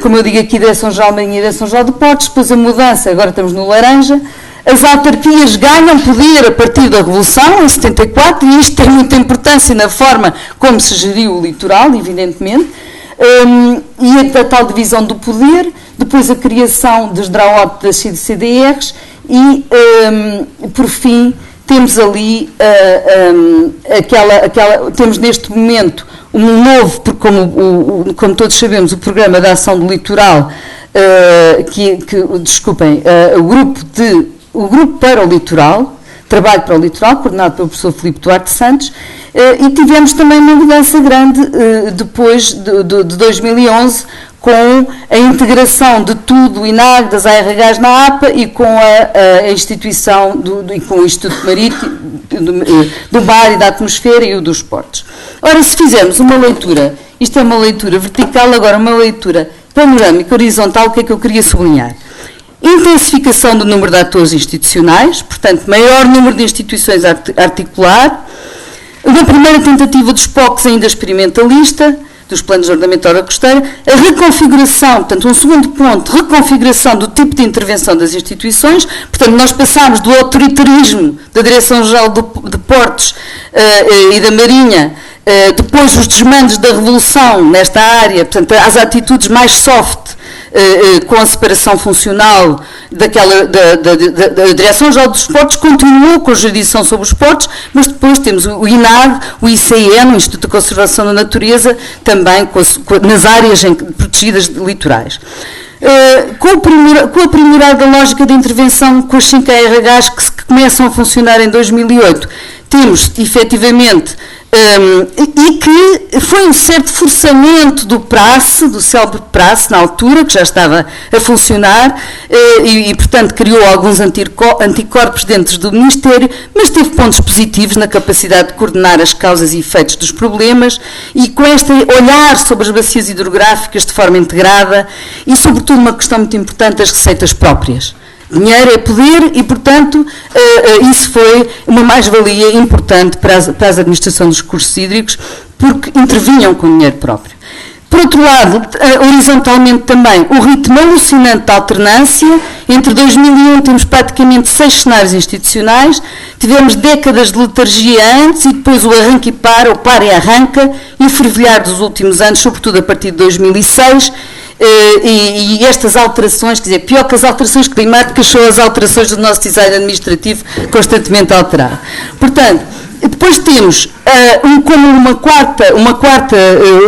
como eu digo aqui, Direção-Geral Marinha e Direção-Geral de Portos, depois a mudança, agora estamos no laranja. As autarquias ganham poder a partir da Revolução, em 74, e isto tem muita importância na forma como se geriu o litoral, evidentemente, e a tal divisão do poder, depois a criação dos DRAOT das CDRs e, por fim, temos ali temos neste momento um novo, porque como todos sabemos, o Programa de Ação do Litoral, o grupo para o litoral, trabalho para o litoral, coordenado pelo professor Filipe Duarte Santos, e tivemos também uma mudança grande depois de 2011, com a integração de tudo, o INAG, das ARHs na APA e com a instituição e com o Instituto Marítimo, do Mar e da Atmosfera e o dos Portos. Ora, se fizermos uma leitura, isto é uma leitura vertical, agora uma leitura panorâmica, horizontal, o que é que eu queria sublinhar? Intensificação do número de atores institucionais, portanto, maior número de instituições a articular. Na primeira tentativa dos POCs ainda experimentalista, dos planos de ordenamento da área costeira, a reconfiguração, portanto, um segundo ponto, reconfiguração do tipo de intervenção das instituições, portanto, nós passámos do autoritarismo da Direção-Geral de Portos e da Marinha, depois os desmandos da Revolução nesta área, portanto, às atitudes mais soft, com a separação funcional da Direção-Geral dos Portos, continuou com a jurisdição sobre os portos, mas depois temos o INAD, o ICN, o Instituto de Conservação da Natureza, também nas áreas protegidas litorais. Com a aprimorada lógica de intervenção com as 5 ARHs que começam a funcionar em 2008, temos, efetivamente, e que foi um certo forçamento do PRACE, do célebre PRACE, na altura, que já estava a funcionar, e portanto, criou alguns anticorpos dentro do Ministério, mas teve pontos positivos na capacidade de coordenar as causas e efeitos dos problemas, e com este olhar sobre as bacias hidrográficas de forma integrada, e sobretudo uma questão muito importante, as receitas próprias. Dinheiro é poder e, portanto, isso foi uma mais-valia importante para a administração dos recursos hídricos, porque intervinham com dinheiro próprio. Por outro lado, horizontalmente também, o ritmo alucinante da alternância. Entre 2001 temos praticamente 6 cenários institucionais, tivemos décadas de letargia antes e depois o arranca e para, o para e arranca, e o fervilhar dos últimos anos, sobretudo a partir de 2006, e estas alterações, quer dizer, pior que as alterações climáticas são as alterações do nosso design administrativo constantemente alterado. Portanto, depois temos como uma quarta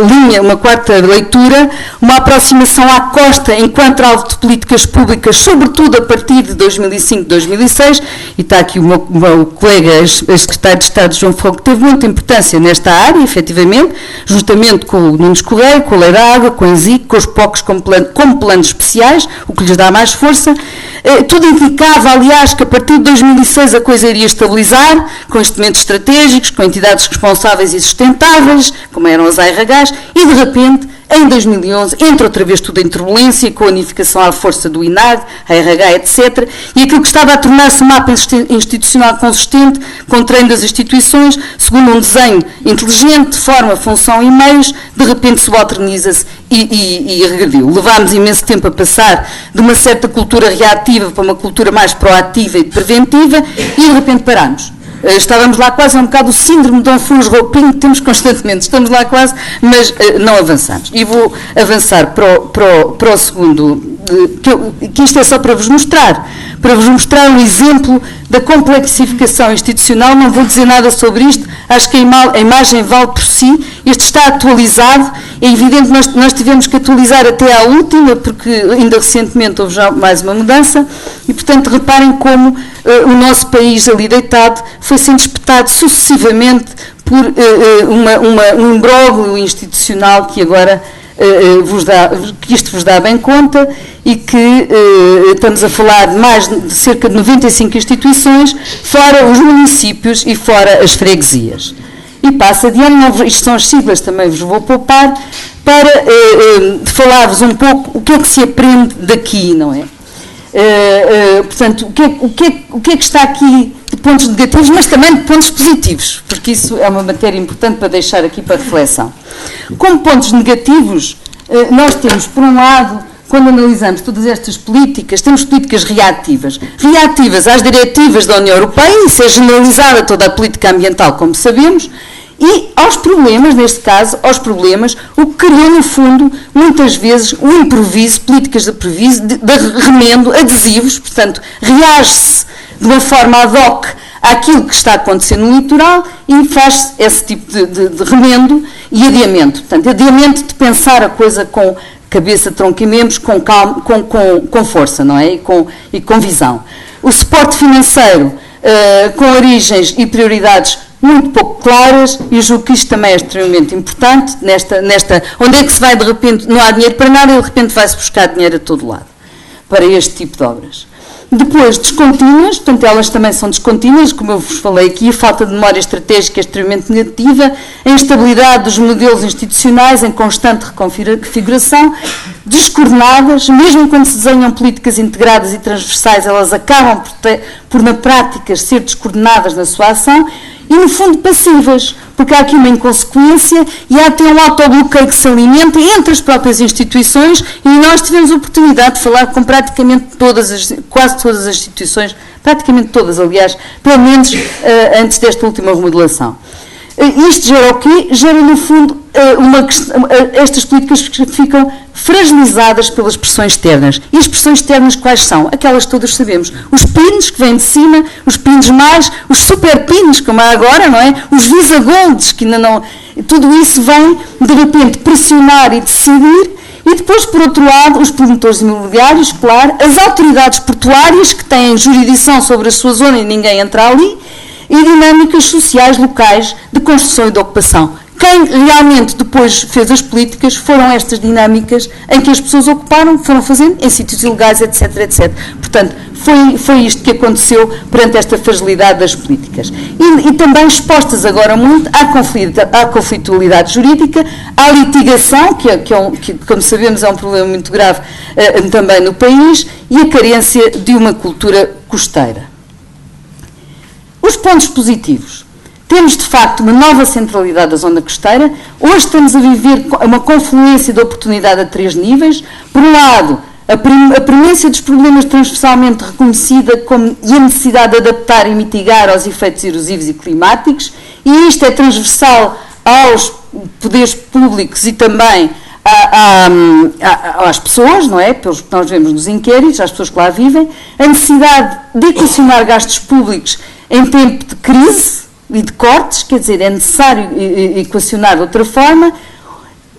linha, uma quarta leitura, uma aproximação à costa enquanto alvo de políticas públicas, sobretudo a partir de 2005, 2006, e está aqui o meu colega, ex-secretário de Estado, João Ferro, que teve muita importância nesta área, efetivamente, juntamente com o Nunes Correia, com a Lei da Água, com a ENSIC, com os POCs como planos especiais, o que lhes dá mais força. Tudo indicava, aliás, que a partir de 2006 a coisa iria estabilizar, com instrumentos estratégicos, com entidades responsáveis e sustentáveis, como eram as ARHs, e de repente, em 2011, entra outra vez tudo em turbulência, com a unificação à força do INAG, ARH, etc., e aquilo que estava a tornar-se um mapa institucional consistente, com treino das instituições, segundo um desenho inteligente, de forma, função e meios, de repente subalterniza-se e regrediu. Levámos imenso tempo a passar de uma certa cultura reativa para uma cultura mais proativa e preventiva, e de repente parámos. Estávamos lá quase, um bocado o síndrome de Dom Funes Roupinho que temos constantemente, estamos lá quase, mas não avançamos. E vou avançar para o segundo, que isto é só para vos mostrar um exemplo da complexificação institucional. Não vou dizer nada sobre isto, acho que a imagem vale por si. Isto está atualizado, é evidente que nós tivemos que atualizar até à última, porque ainda recentemente houve já mais uma mudança, e portanto reparem como o nosso país ali deitado foi sendo espetado sucessivamente por um imbróglio institucional que agora isto vos dá bem conta, e que estamos a falar de cerca de 95 instituições, fora os municípios e fora as freguesias. E passa adiante, isto são as siglas, também vos vou poupar, para falar-vos um pouco o que é que se aprende daqui, não é? Portanto, o que é que está aqui de pontos negativos, mas também de pontos positivos, porque isso é uma matéria importante para deixar aqui para reflexão. Como pontos negativos, nós temos, por um lado, quando analisamos todas estas políticas, temos políticas reativas às diretivas da União Europeia, isso é generalizada toda a política ambiental, como sabemos, e aos problemas, neste caso, o que criou, no fundo, muitas vezes, o improviso, políticas de remendo, adesivos, portanto, reage-se de uma forma ad hoc àquilo que está acontecendo no litoral e faz esse tipo de remendo e adiamento. Portanto, adiamento de pensar a coisa com cabeça, tronco e membros, com calma, com força, não é? E com visão. O suporte financeiro, com origens e prioridades muito pouco claras, e eu julgo que isto também é extremamente importante, onde é que se vai, de repente, não há dinheiro para nada, e de repente vai-se buscar dinheiro a todo lado, para este tipo de obras. Depois, descontínuas, portanto, elas também são descontínuas, como eu vos falei aqui, a falta de memória estratégica é extremamente negativa, a instabilidade dos modelos institucionais em constante reconfiguração, descoordenadas, mesmo quando se desenham políticas integradas e transversais, elas acabam por na prática, ser descoordenadas na sua ação, e, no fundo, passivas, porque há aqui uma inconsequência e há até um autobloqueio que se alimenta entre as próprias instituições, e nós tivemos a oportunidade de falar com praticamente quase todas as instituições, praticamente todas, aliás, pelo menos antes desta última remodelação. Isto gera o quê? Gera, no fundo, estas políticas ficam fragilizadas pelas pressões externas. E as pressões externas quais são? Aquelas que todas sabemos. Os pinos que vêm de cima, os pinos mais, os super pinos, como há agora, não é? Os visa-goldes, que ainda não... Tudo isso vem, de repente, pressionar e decidir. E depois, por outro lado, os promotores imobiliários, claro, as autoridades portuárias, que têm jurisdição sobre a sua zona e ninguém entra ali, e dinâmicas sociais locais de construção e de ocupação. Quem realmente depois fez as políticas foram estas dinâmicas em que as pessoas ocuparam, foram fazendo em sítios ilegais, etc, etc. Portanto, foi isto que aconteceu perante esta fragilidade das políticas. E também expostas agora muito à conflitualidade jurídica, à litigação, que, como sabemos, é um problema muito grave também no país, e a carência de uma cultura costeira. Os pontos positivos. Temos, de facto, uma nova centralidade da zona costeira. Hoje estamos a viver uma confluência de oportunidade a 3 níveis. Por um lado, a premência dos problemas transversalmente reconhecida e a necessidade de adaptar e mitigar aos efeitos erosivos e climáticos. E isto é transversal aos poderes públicos e também às pessoas, não é? Pelos que nós vemos nos inquéritos, às pessoas que lá vivem. A necessidade de equacionar gastos públicos em tempo de crise, e de cortes, quer dizer, é necessário equacionar de outra forma.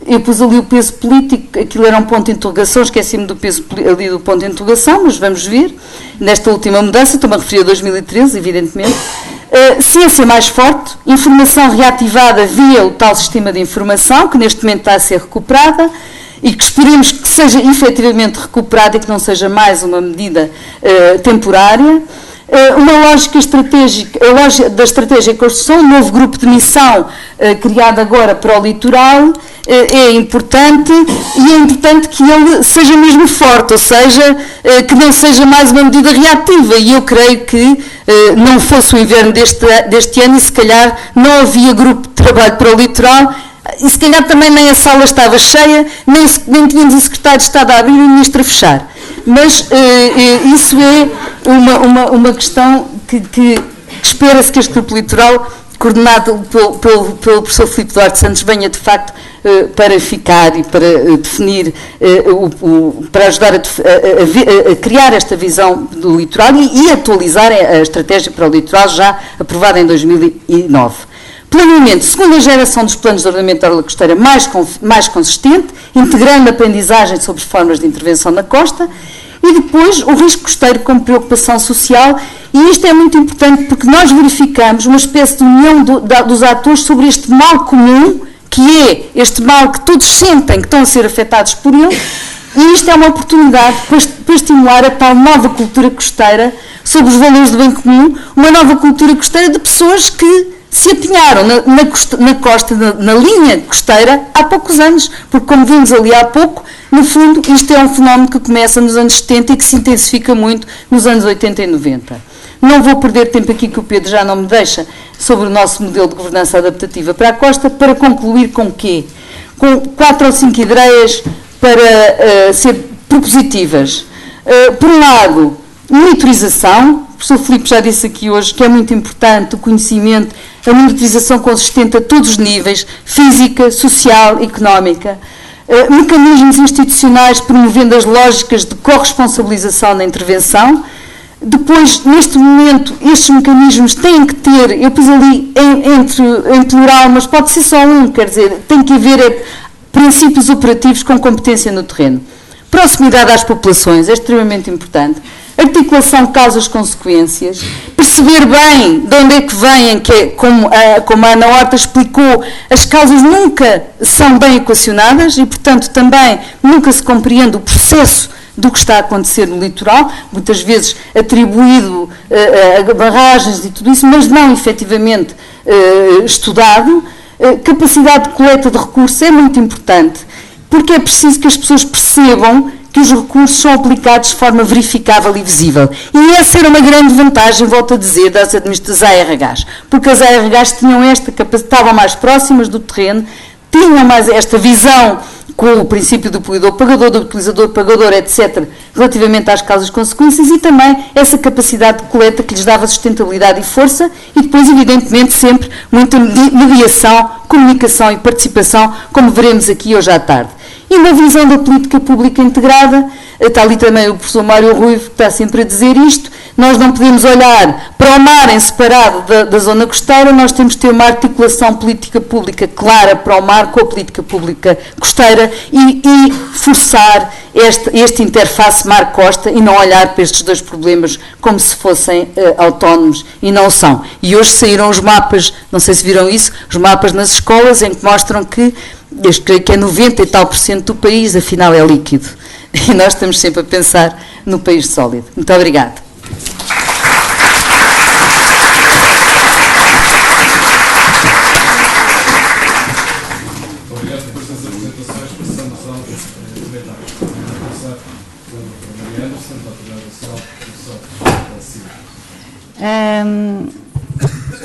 Eu pus ali o peso político, aquilo era um ponto de interrogação, esqueci-me do peso ali do ponto de interrogação, mas vamos ver. Nesta última mudança, estou-me a referir a 2013, evidentemente. Ciência mais forte, informação reativada via o tal sistema de informação, que neste momento está a ser recuperada, e que esperemos que seja efetivamente recuperada e que não seja mais uma medida temporária. Uma lógica estratégica, a lógica da estratégia e construção, um novo grupo de missão criado agora para o litoral, é importante, e é importante que ele seja mesmo forte, ou seja, que não seja mais uma medida reativa, e eu creio que não fosse o inverno deste ano e se calhar não havia grupo de trabalho para o litoral, e se calhar também nem a sala estava cheia, nem tínhamos o secretário de Estado a abrir e o ministro a fechar. Mas isso é uma questão que espera-se que este grupo litoral, coordenado pelo professor Filipe Duarte Santos, venha de facto para ficar e para definir, para ajudar a criar esta visão do litoral e atualizar a estratégia para o litoral já aprovada em 2009. Planeamento, segunda geração dos planos de ordenamento da orla costeira mais consistente, integrando a aprendizagem sobre formas de intervenção na costa, e depois o risco costeiro como preocupação social, e isto é muito importante porque nós verificamos uma espécie de união dos atores sobre este mal comum, que é este mal que todos sentem que estão a ser afetados por ele, e isto é uma oportunidade para estimular a tal nova cultura costeira sobre os valores do bem comum, uma nova cultura costeira de pessoas que se apinharam na costa, na linha costeira, há poucos anos, porque como vimos ali há pouco, no fundo, isto é um fenómeno que começa nos anos 70 e que se intensifica muito nos anos 80 e 90. Não vou perder tempo aqui, que o Pedro já não me deixa, sobre o nosso modelo de governança adaptativa para a costa, para concluir com o quê? Com 4 ou 5 ideias para ser propositivas. Por um lado, monitorização. O professor Filipe já disse aqui hoje que é muito importante o conhecimento, a monitorização consistente a todos os níveis, física, social, económica. Mecanismos institucionais promovendo as lógicas de corresponsabilização na intervenção. Depois, neste momento, estes mecanismos têm que ter, eu pus ali em plural, mas pode ser só um, quer dizer, tem que haver princípios operativos com competência no terreno. Proximidade às populações é extremamente importante. Articulação de causas-consequências, perceber bem de onde é que vêm, que é, como a Ana Horta explicou, as causas nunca são bem equacionadas e, portanto, também nunca se compreende o processo do que está a acontecer no litoral, muitas vezes atribuído a barragens e tudo isso, mas não efetivamente estudado. Capacidade de coleta de recursos é muito importante, porque é preciso que as pessoas percebam que os recursos são aplicados de forma verificável e visível. E essa era uma grande vantagem, volto a dizer, das ARHs, porque as ARHs tinham esta capacidade, estavam mais próximas do terreno, tinham mais esta visão com o princípio do poluidor-pagador, do utilizador-pagador, etc., relativamente às causas-consequências, e também essa capacidade de coleta que lhes dava sustentabilidade e força, e depois, evidentemente, sempre muita mediação, comunicação e participação, como veremos aqui hoje à tarde. E uma visão da política pública integrada, está ali também o professor Mário Ruivo, que está sempre a dizer isto, nós não podemos olhar para o mar em separado da zona costeira, nós temos que ter uma articulação política pública clara para o mar com a política pública costeira e forçar este interface mar-costa e não olhar para estes dois problemas como se fossem autónomos, e não são. E hoje saíram os mapas, não sei se viram isso, os mapas nas escolas em que mostram que, eu creio que é 90 e tal % do país, afinal é líquido. E nós estamos sempre a pensar no país sólido. Muito obrigada. Obrigado por estas apresentações. Passamos aos comentários. Vamos começar com a Maria Anderson, da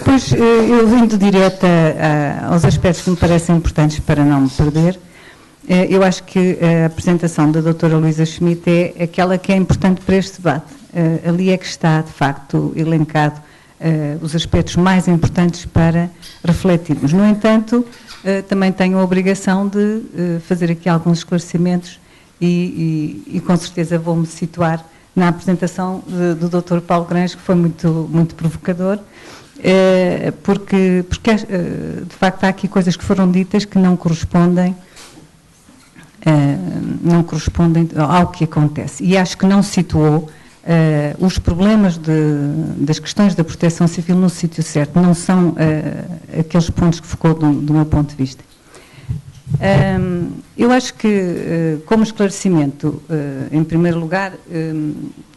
Pois, eu vindo direta aos aspectos que me parecem importantes para não me perder, eu acho que a apresentação da doutora Luísa Schmidt é aquela que é importante para este debate. Ali é que está, de facto, elencado os aspectos mais importantes para refletirmos. No entanto, também tenho a obrigação de fazer aqui alguns esclarecimentos e com certeza vou-me situar na apresentação do Dr. Paulo Grães, que foi muito provocador, porque de facto há aqui coisas que foram ditas que não correspondem ao que acontece. E acho que não situou os problemas das questões da proteção civil no sítio certo, não são aqueles pontos que focou do meu ponto de vista. Eu acho que, como esclarecimento, em primeiro lugar,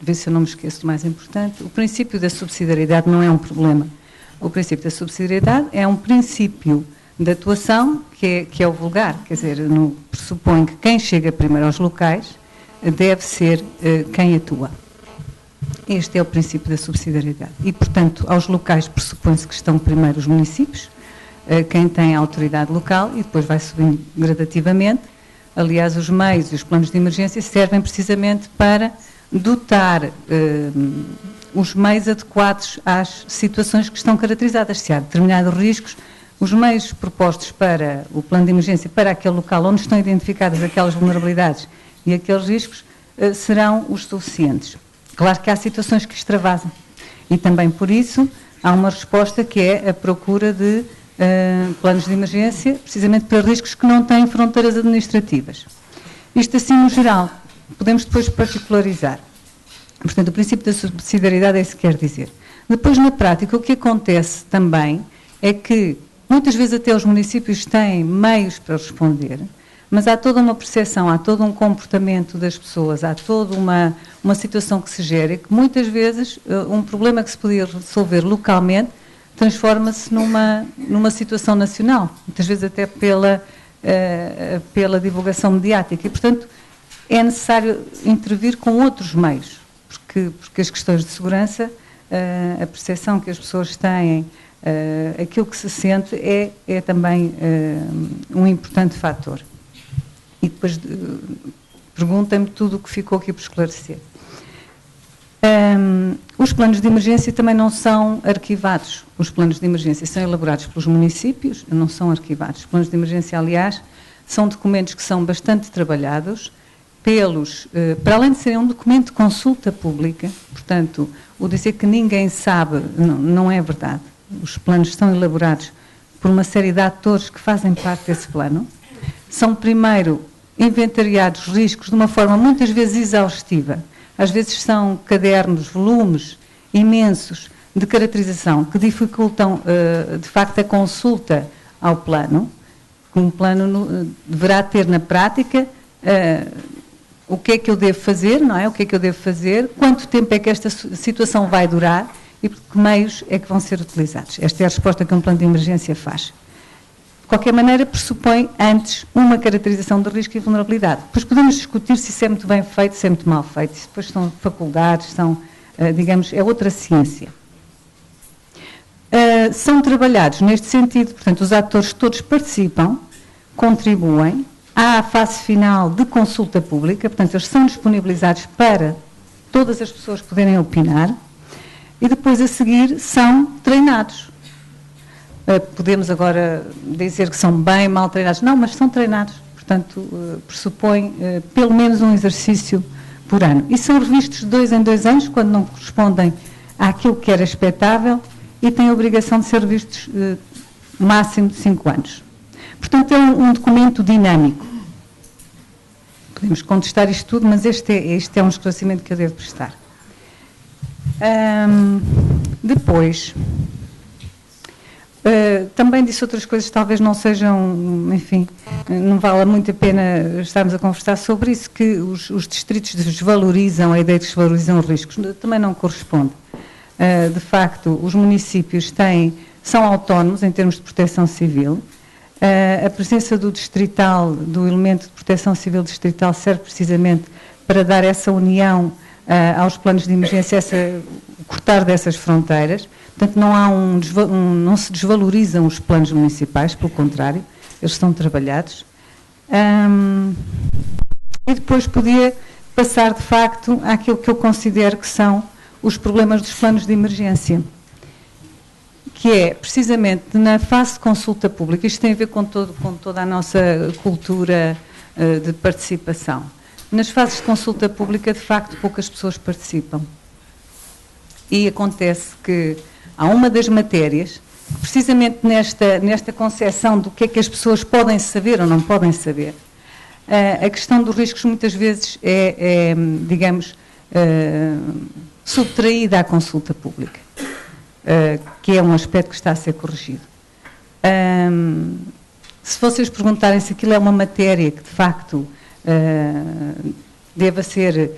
ver se eu não me esqueço do mais importante, o princípio da subsidiariedade não é um problema. O princípio da subsidiariedade é um princípio de atuação que é o vulgar, quer dizer, pressupõe que quem chega primeiro aos locais deve ser quem atua. Este é o princípio da subsidiariedade. E, portanto, aos locais pressupõe-se que estão primeiro os municípios, quem tem a autoridade local, e depois vai subindo gradativamente. Aliás, os meios e os planos de emergência servem precisamente para dotar os meios adequados às situações que estão caracterizadas. Se há determinados riscos, os meios propostos para o plano de emergência, para aquele local onde estão identificadas aquelas vulnerabilidades e aqueles riscos, serão os suficientes. Claro que há situações que extravasam. E também por isso há uma resposta que é a procura de planos de emergência, precisamente para riscos que não têm fronteiras administrativas. Isto assim no geral. Podemos depois particularizar. Portanto, o princípio da subsidiariedade é isso que quer dizer. Depois, na prática, o que acontece também é que, muitas vezes até os municípios têm meios para responder, mas há toda uma percepção, há todo um comportamento das pessoas, há toda uma situação que se gera e que muitas vezes um problema que se podia resolver localmente transforma-se numa situação nacional, muitas vezes até pela divulgação mediática. E, portanto, é necessário intervir com outros meios, porque as questões de segurança, a percepção que as pessoas têm, aquilo que se sente é também um importante fator. E depois perguntem-me tudo o que ficou aqui por esclarecer. Os planos de emergência também não são arquivados. Os planos de emergência são elaborados pelos municípios, não são arquivados. Os planos de emergência, aliás, são documentos que são bastante trabalhados para além de serem um documento de consulta pública, portanto, o dizer que ninguém sabe não é verdade. Os planos são elaborados por uma série de atores que fazem parte desse plano. São primeiro inventariados os riscos de uma forma muitas vezes exaustiva. Às vezes são cadernos, volumes imensos de caracterização que dificultam, de facto, a consulta ao plano. Um plano deverá ter na prática o que é que eu devo fazer, não é? O que é que eu devo fazer, quanto tempo é que esta situação vai durar e que meios é que vão ser utilizados. Esta é a resposta que um plano de emergência faz. De qualquer maneira, pressupõe antes uma caracterização de risco e vulnerabilidade. Depois podemos discutir se isso é muito bem feito, se é muito mal feito. Isso depois são faculdades, digamos, é outra ciência. São trabalhados neste sentido, portanto, os atores todos participam, contribuem. Há a fase final de consulta pública, portanto, eles são disponibilizados para todas as pessoas poderem opinar e depois, a seguir, são treinados. Podemos agora dizer que são bem mal treinados. Não, mas são treinados. Portanto, pressupõe pelo menos um exercício por ano. E são revistos de 2 em 2 anos, quando não correspondem àquilo que era expectável, e têm a obrigação de ser revistos máximo de 5 anos. Portanto, é um documento dinâmico. Podemos contestar isto tudo, mas este é um esclarecimento que eu devo prestar. Depois, também disse outras coisas que talvez não sejam, enfim, não vale muito a pena estarmos a conversar sobre isso, que os distritos desvalorizam, a ideia de desvalorizam os riscos, também não corresponde. De facto, os municípios são autónomos em termos de proteção civil. A presença do distrital, do elemento de proteção civil distrital, serve precisamente para dar essa união aos planos de emergência, cortar dessas fronteiras. Portanto, não se desvalorizam os planos municipais, pelo contrário, eles são trabalhados. E depois podia passar, de facto, àquilo que eu considero que são os problemas dos planos de emergência, que é, precisamente, na fase de consulta pública, isto tem a ver com toda a nossa cultura de participação. Nas fases de consulta pública, de facto, poucas pessoas participam. E acontece que há uma das matérias, precisamente nesta concepção do que é que as pessoas podem saber ou não podem saber, a questão dos riscos muitas vezes digamos, subtraída à consulta pública, que é um aspecto que está a ser corrigido. Se vocês perguntarem se aquilo é uma matéria que de facto deva ser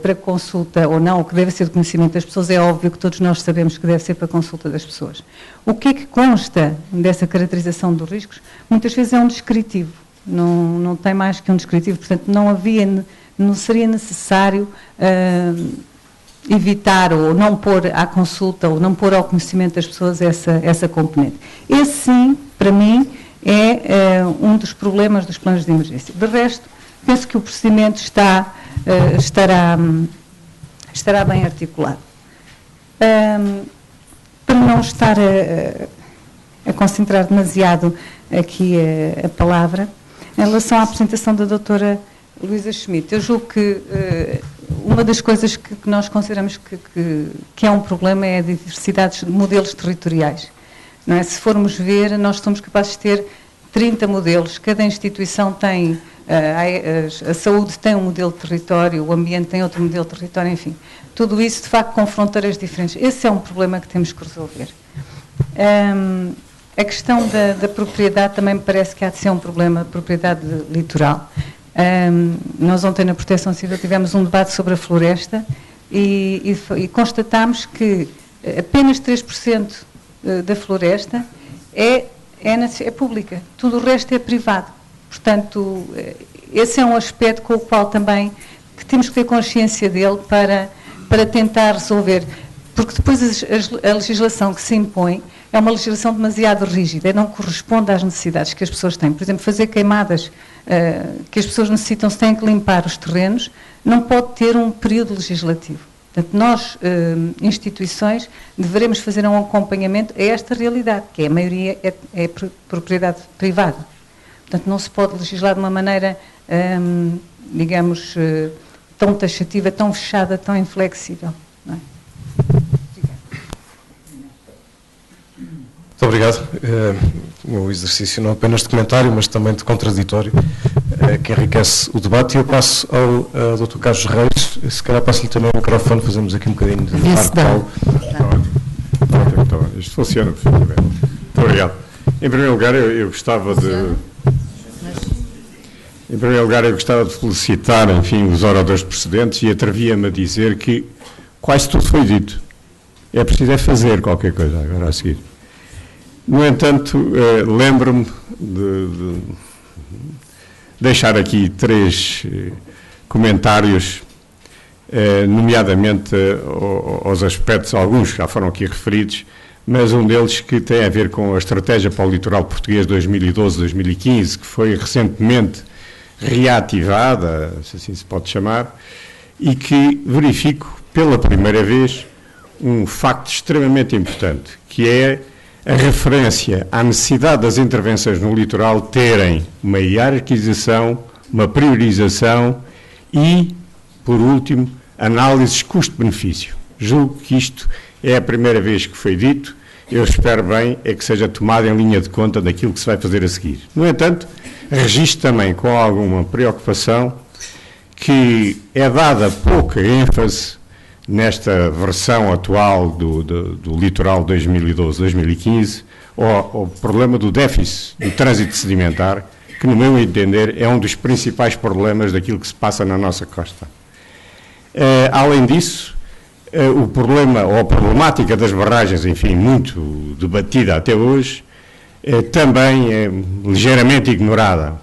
para consulta ou não, ou que deve ser de conhecimento das pessoas, é óbvio que todos nós sabemos que deve ser para consulta das pessoas. O que é que consta dessa caracterização dos riscos? Muitas vezes é um descritivo, não tem mais que um descritivo, portanto não seria necessário evitar ou não pôr à consulta ou não pôr ao conhecimento das pessoas essa componente. Esse sim, para mim, é um dos problemas dos planos de emergência. De resto, penso que o procedimento estará bem articulado. Para não estar a concentrar demasiado aqui a palavra, em relação à apresentação da doutora Luísa Schmidt, eu julgo que uma das coisas que nós consideramos que é um problema é a diversidade de modelos territoriais. Não é? Se formos ver, nós somos capazes de ter 30 modelos, cada instituição tem, a saúde tem um modelo de território, o ambiente tem outro modelo de território, enfim. Tudo isso, de facto, com fronteiras diferentes. Esse é um problema que temos que resolver. A questão da propriedade também me parece que há de ser um problema, propriedade litoral. Nós ontem na Proteção Civil tivemos um debate sobre a floresta e constatámos que apenas 3% da floresta é pública, tudo o resto é privado. Portanto, esse é um aspecto com o qual também que temos que ter consciência dele para tentar resolver, porque depois a legislação que se impõe é uma legislação demasiado rígida, não corresponde às necessidades que as pessoas têm. Por exemplo, fazer queimadas que as pessoas necessitam, se têm que limpar os terrenos, não pode ter um período legislativo. Portanto, nós, instituições, deveremos fazer um acompanhamento a esta realidade, que a maioria é propriedade privada. Portanto, não se pode legislar de uma maneira, digamos, tão taxativa, tão fechada, tão inflexível. Não é? Muito obrigado. Um exercício não apenas de comentário, mas também de contraditório, que enriquece o debate. E eu passo ao Dr. Carlos Reis, se calhar passo-lhe também o microfone, fazemos aqui um bocadinho de par-pau. Isto funciona perfeitamente. Muito obrigado. Em primeiro lugar, eu gostava de felicitar, enfim, os oradores precedentes e atrevia-me a dizer que quase tudo foi dito. É preciso fazer qualquer coisa agora a seguir. No entanto, lembro-me de deixar aqui 3 comentários, nomeadamente aos aspectos, alguns já foram aqui referidos, mas um deles que tem a ver com a Estratégia para o Litoral Português 2012-2015, que foi recentemente reativada, se assim se pode chamar, e que verifico pela primeira vez um facto extremamente importante, que é a referência à necessidade das intervenções no litoral terem uma hierarquização, uma priorização e, por último, análises custo-benefício. Julgo que isto é a primeira vez que foi dito, eu espero bem é que seja tomado em linha de conta daquilo que se vai fazer a seguir. No entanto, registro também com alguma preocupação que é dada pouca ênfase nesta versão atual do litoral 2012-2015, ao problema do déficit do trânsito sedimentar, que, no meu entender, é um dos principais problemas daquilo que se passa na nossa costa. Além disso, o problema, ou a problemática das barragens, enfim, muito debatida até hoje, também é ligeiramente ignorada.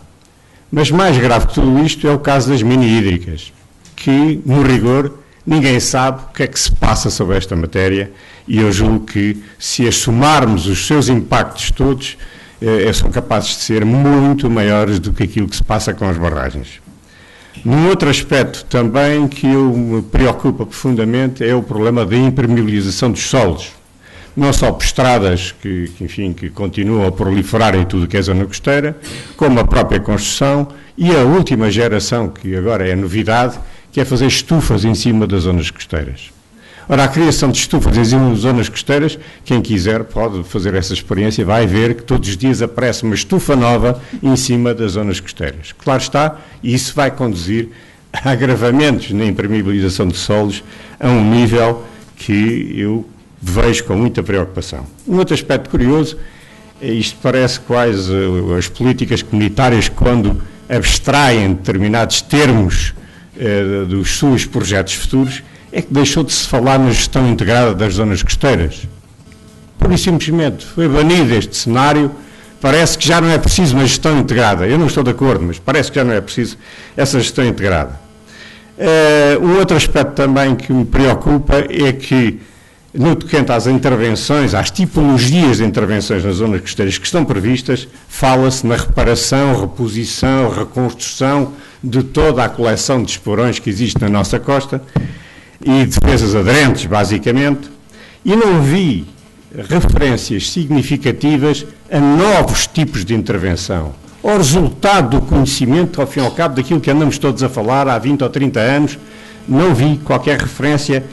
Mas mais grave que tudo isto é o caso das mini-hídricas, que, no rigor, ninguém sabe o que é que se passa sobre esta matéria e eu julgo que, se as somarmos os seus impactos todos, são capazes de ser muito maiores do que aquilo que se passa com as barragens. Num outro aspecto também que me preocupa profundamente é o problema da impermeabilização dos solos. Não só por estradas que continuam a proliferar em tudo que é zona costeira, como a própria construção e a última geração, que agora é novidade, que é fazer estufas em cima das zonas costeiras. Ora, a criação de estufas em zonas costeiras, quem quiser pode fazer essa experiência, vai ver que todos os dias aparece uma estufa nova em cima das zonas costeiras. Claro está, e isso vai conduzir a agravamentos na impermeabilização de solos a um nível que eu vejo com muita preocupação. Um outro aspecto curioso, isto parece quase as políticas comunitárias quando abstraem determinados termos dos seus projetos futuros, é que deixou de se falar na gestão integrada das zonas costeiras. Pura e simplesmente foi banido este cenário, parece que já não é preciso uma gestão integrada. Eu não estou de acordo, mas parece que já não é preciso essa gestão integrada. Um outro aspecto também que me preocupa é que, no tocante às intervenções, às tipologias de intervenções nas zonas costeiras que estão previstas, fala-se na reparação, reposição, reconstrução de toda a coleção de esporões que existe na nossa costa e defesas aderentes, basicamente, e não vi referências significativas a novos tipos de intervenção, ao resultado do conhecimento, ao fim e ao cabo, daquilo que andamos todos a falar há 20 ou 30 anos, não vi qualquer referência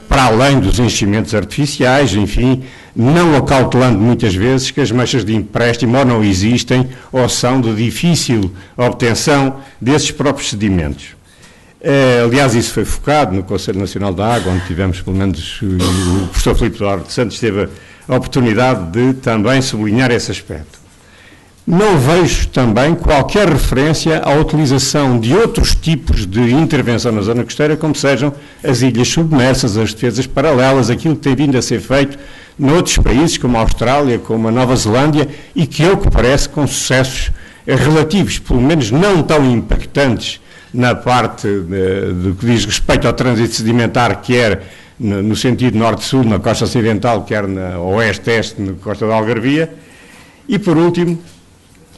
para além dos enchimentos artificiais, enfim, não acautelando muitas vezes que as manchas de empréstimo ou não existem ou são de difícil obtenção desses próprios sedimentos. Aliás, isso foi focado no Conselho Nacional da Água, onde tivemos, pelo menos, o professor Filipe Eduardo de Santos teve a oportunidade de também sublinhar esse aspecto. Não vejo também qualquer referência à utilização de outros tipos de intervenção na zona costeira, como sejam as ilhas submersas, as defesas paralelas, aquilo que tem vindo a ser feito noutros países, como a Austrália, como a Nova Zelândia, e que eu que parece com sucessos relativos, pelo menos não tão impactantes na parte do que diz respeito ao trânsito sedimentar, quer no sentido norte-sul, na costa ocidental, quer na oeste-este, na costa da Algarvia. E, por último,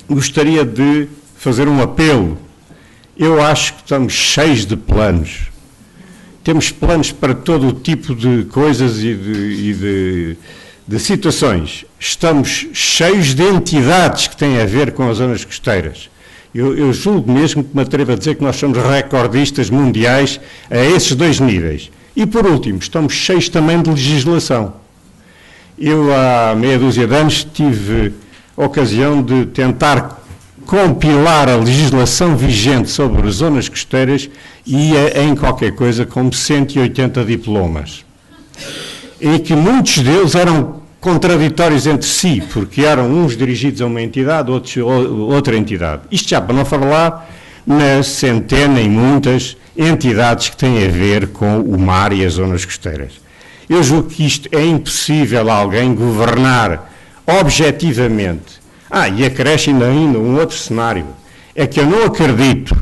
gostaria de fazer um apelo. Eu acho que estamos cheios de planos. Temos planos para todo o tipo de coisas e de situações. Estamos cheios de entidades que têm a ver com as zonas costeiras. Eu julgo mesmo que me atrevo a dizer que nós somos recordistas mundiais a esses dois níveis. E, por último, estamos cheios também de legislação. Eu, há meia dúzia de anos, tive a ocasião de tentar compilar a legislação vigente sobre as zonas costeiras e ia em qualquer coisa como 180 diplomas. E que muitos deles eram contraditórios entre si, porque eram uns dirigidos a uma entidade, outros a outra entidade. Isto já para não falar na centena e muitas entidades que têm a ver com o mar e as zonas costeiras. Eu julgo que isto é impossível a alguém governar objetivamente. E acresce ainda um outro cenário. É que eu não acredito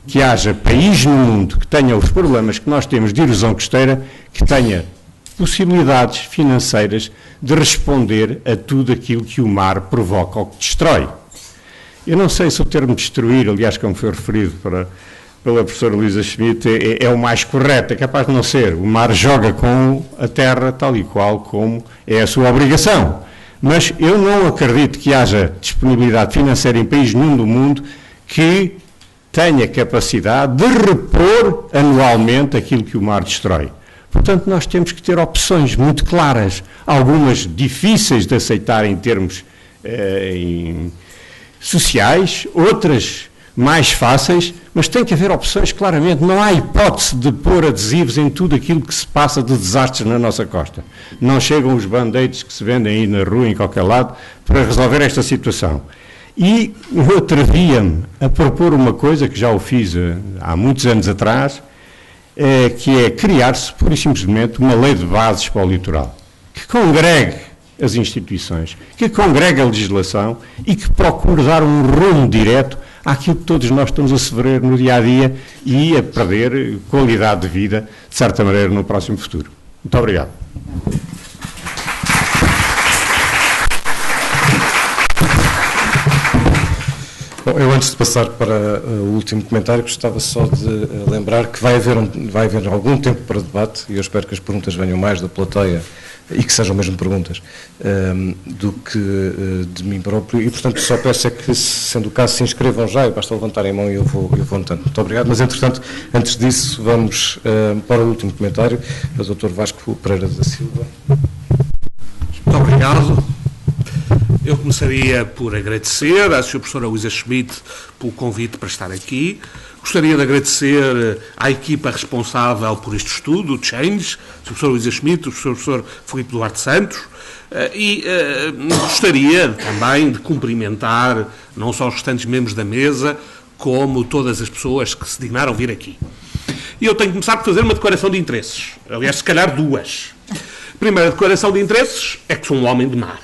que haja país no mundo que tenha os problemas que nós temos de erosão costeira, que tenha possibilidades financeiras de responder a tudo aquilo que o mar provoca ou que destrói. Eu não sei se o termo destruir, aliás, como foi referido pela professora Luísa Schmidt, é o mais correto, é capaz de não ser. O mar joga com a terra tal e qual como é a sua obrigação. Mas eu não acredito que haja disponibilidade financeira em país nenhum do mundo que tenha capacidade de repor anualmente aquilo que o mar destrói. Portanto, nós temos que ter opções muito claras, algumas difíceis de aceitar em termos sociais, outras mais fáceis, mas tem que haver opções claramente. Não há hipótese de pôr adesivos em tudo aquilo que se passa de desastres na nossa costa. Não chegam os band-aids que se vendem aí na rua, em qualquer lado, para resolver esta situação. E eu atrevia-me a propor uma coisa que já o fiz há muitos anos atrás, que é criar-se, pura e simplesmente, uma lei de bases para o litoral, que congregue as instituições, que congregue a legislação e que procure dar um rumo direto àquilo que todos nós estamos a sofrer no dia-a-dia e a perder qualidade de vida, de certa maneira, no próximo futuro. Muito obrigado. Bom, eu antes de passar para o último comentário, gostava só de lembrar que vai haver algum tempo para debate, e eu espero que as perguntas venham mais da plateia e que sejam mesmo perguntas do que de mim próprio, e portanto só peço é que, sendo o caso, se inscrevam já, e basta levantarem a mão e eu vou notando. Muito obrigado, mas entretanto, antes disso, vamos para o último comentário, o Dr. Vasco Pereira da Silva. Muito obrigado. Eu começaria por agradecer à Sra. Professora Luísa Schmidt pelo convite para estar aqui. Gostaria de agradecer à equipa responsável por este estudo, o Change, a Professora Luísa Schmidt, o Professor Filipe Duarte Santos, e gostaria também de cumprimentar não só os restantes membros da mesa, como todas as pessoas que se dignaram vir aqui. E eu tenho que começar por fazer uma declaração de interesses, aliás, se calhar duas. A primeira declaração de interesses é que sou um homem de mar.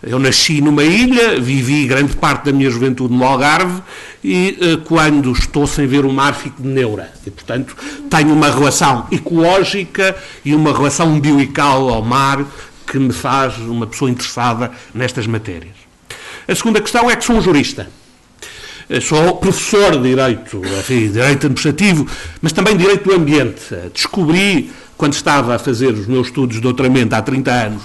Eu nasci numa ilha, vivi grande parte da minha juventude no Algarve e quando estou sem ver o mar fico de neura. E, portanto, tenho uma relação ecológica e uma relação umbilical ao mar que me faz uma pessoa interessada nestas matérias. A segunda questão é que sou um jurista. Eu sou professor de Direito, enfim, Direito Administrativo, mas também Direito do Ambiente. Descobri, quando estava a fazer os meus estudos de doutoramento há 30 anos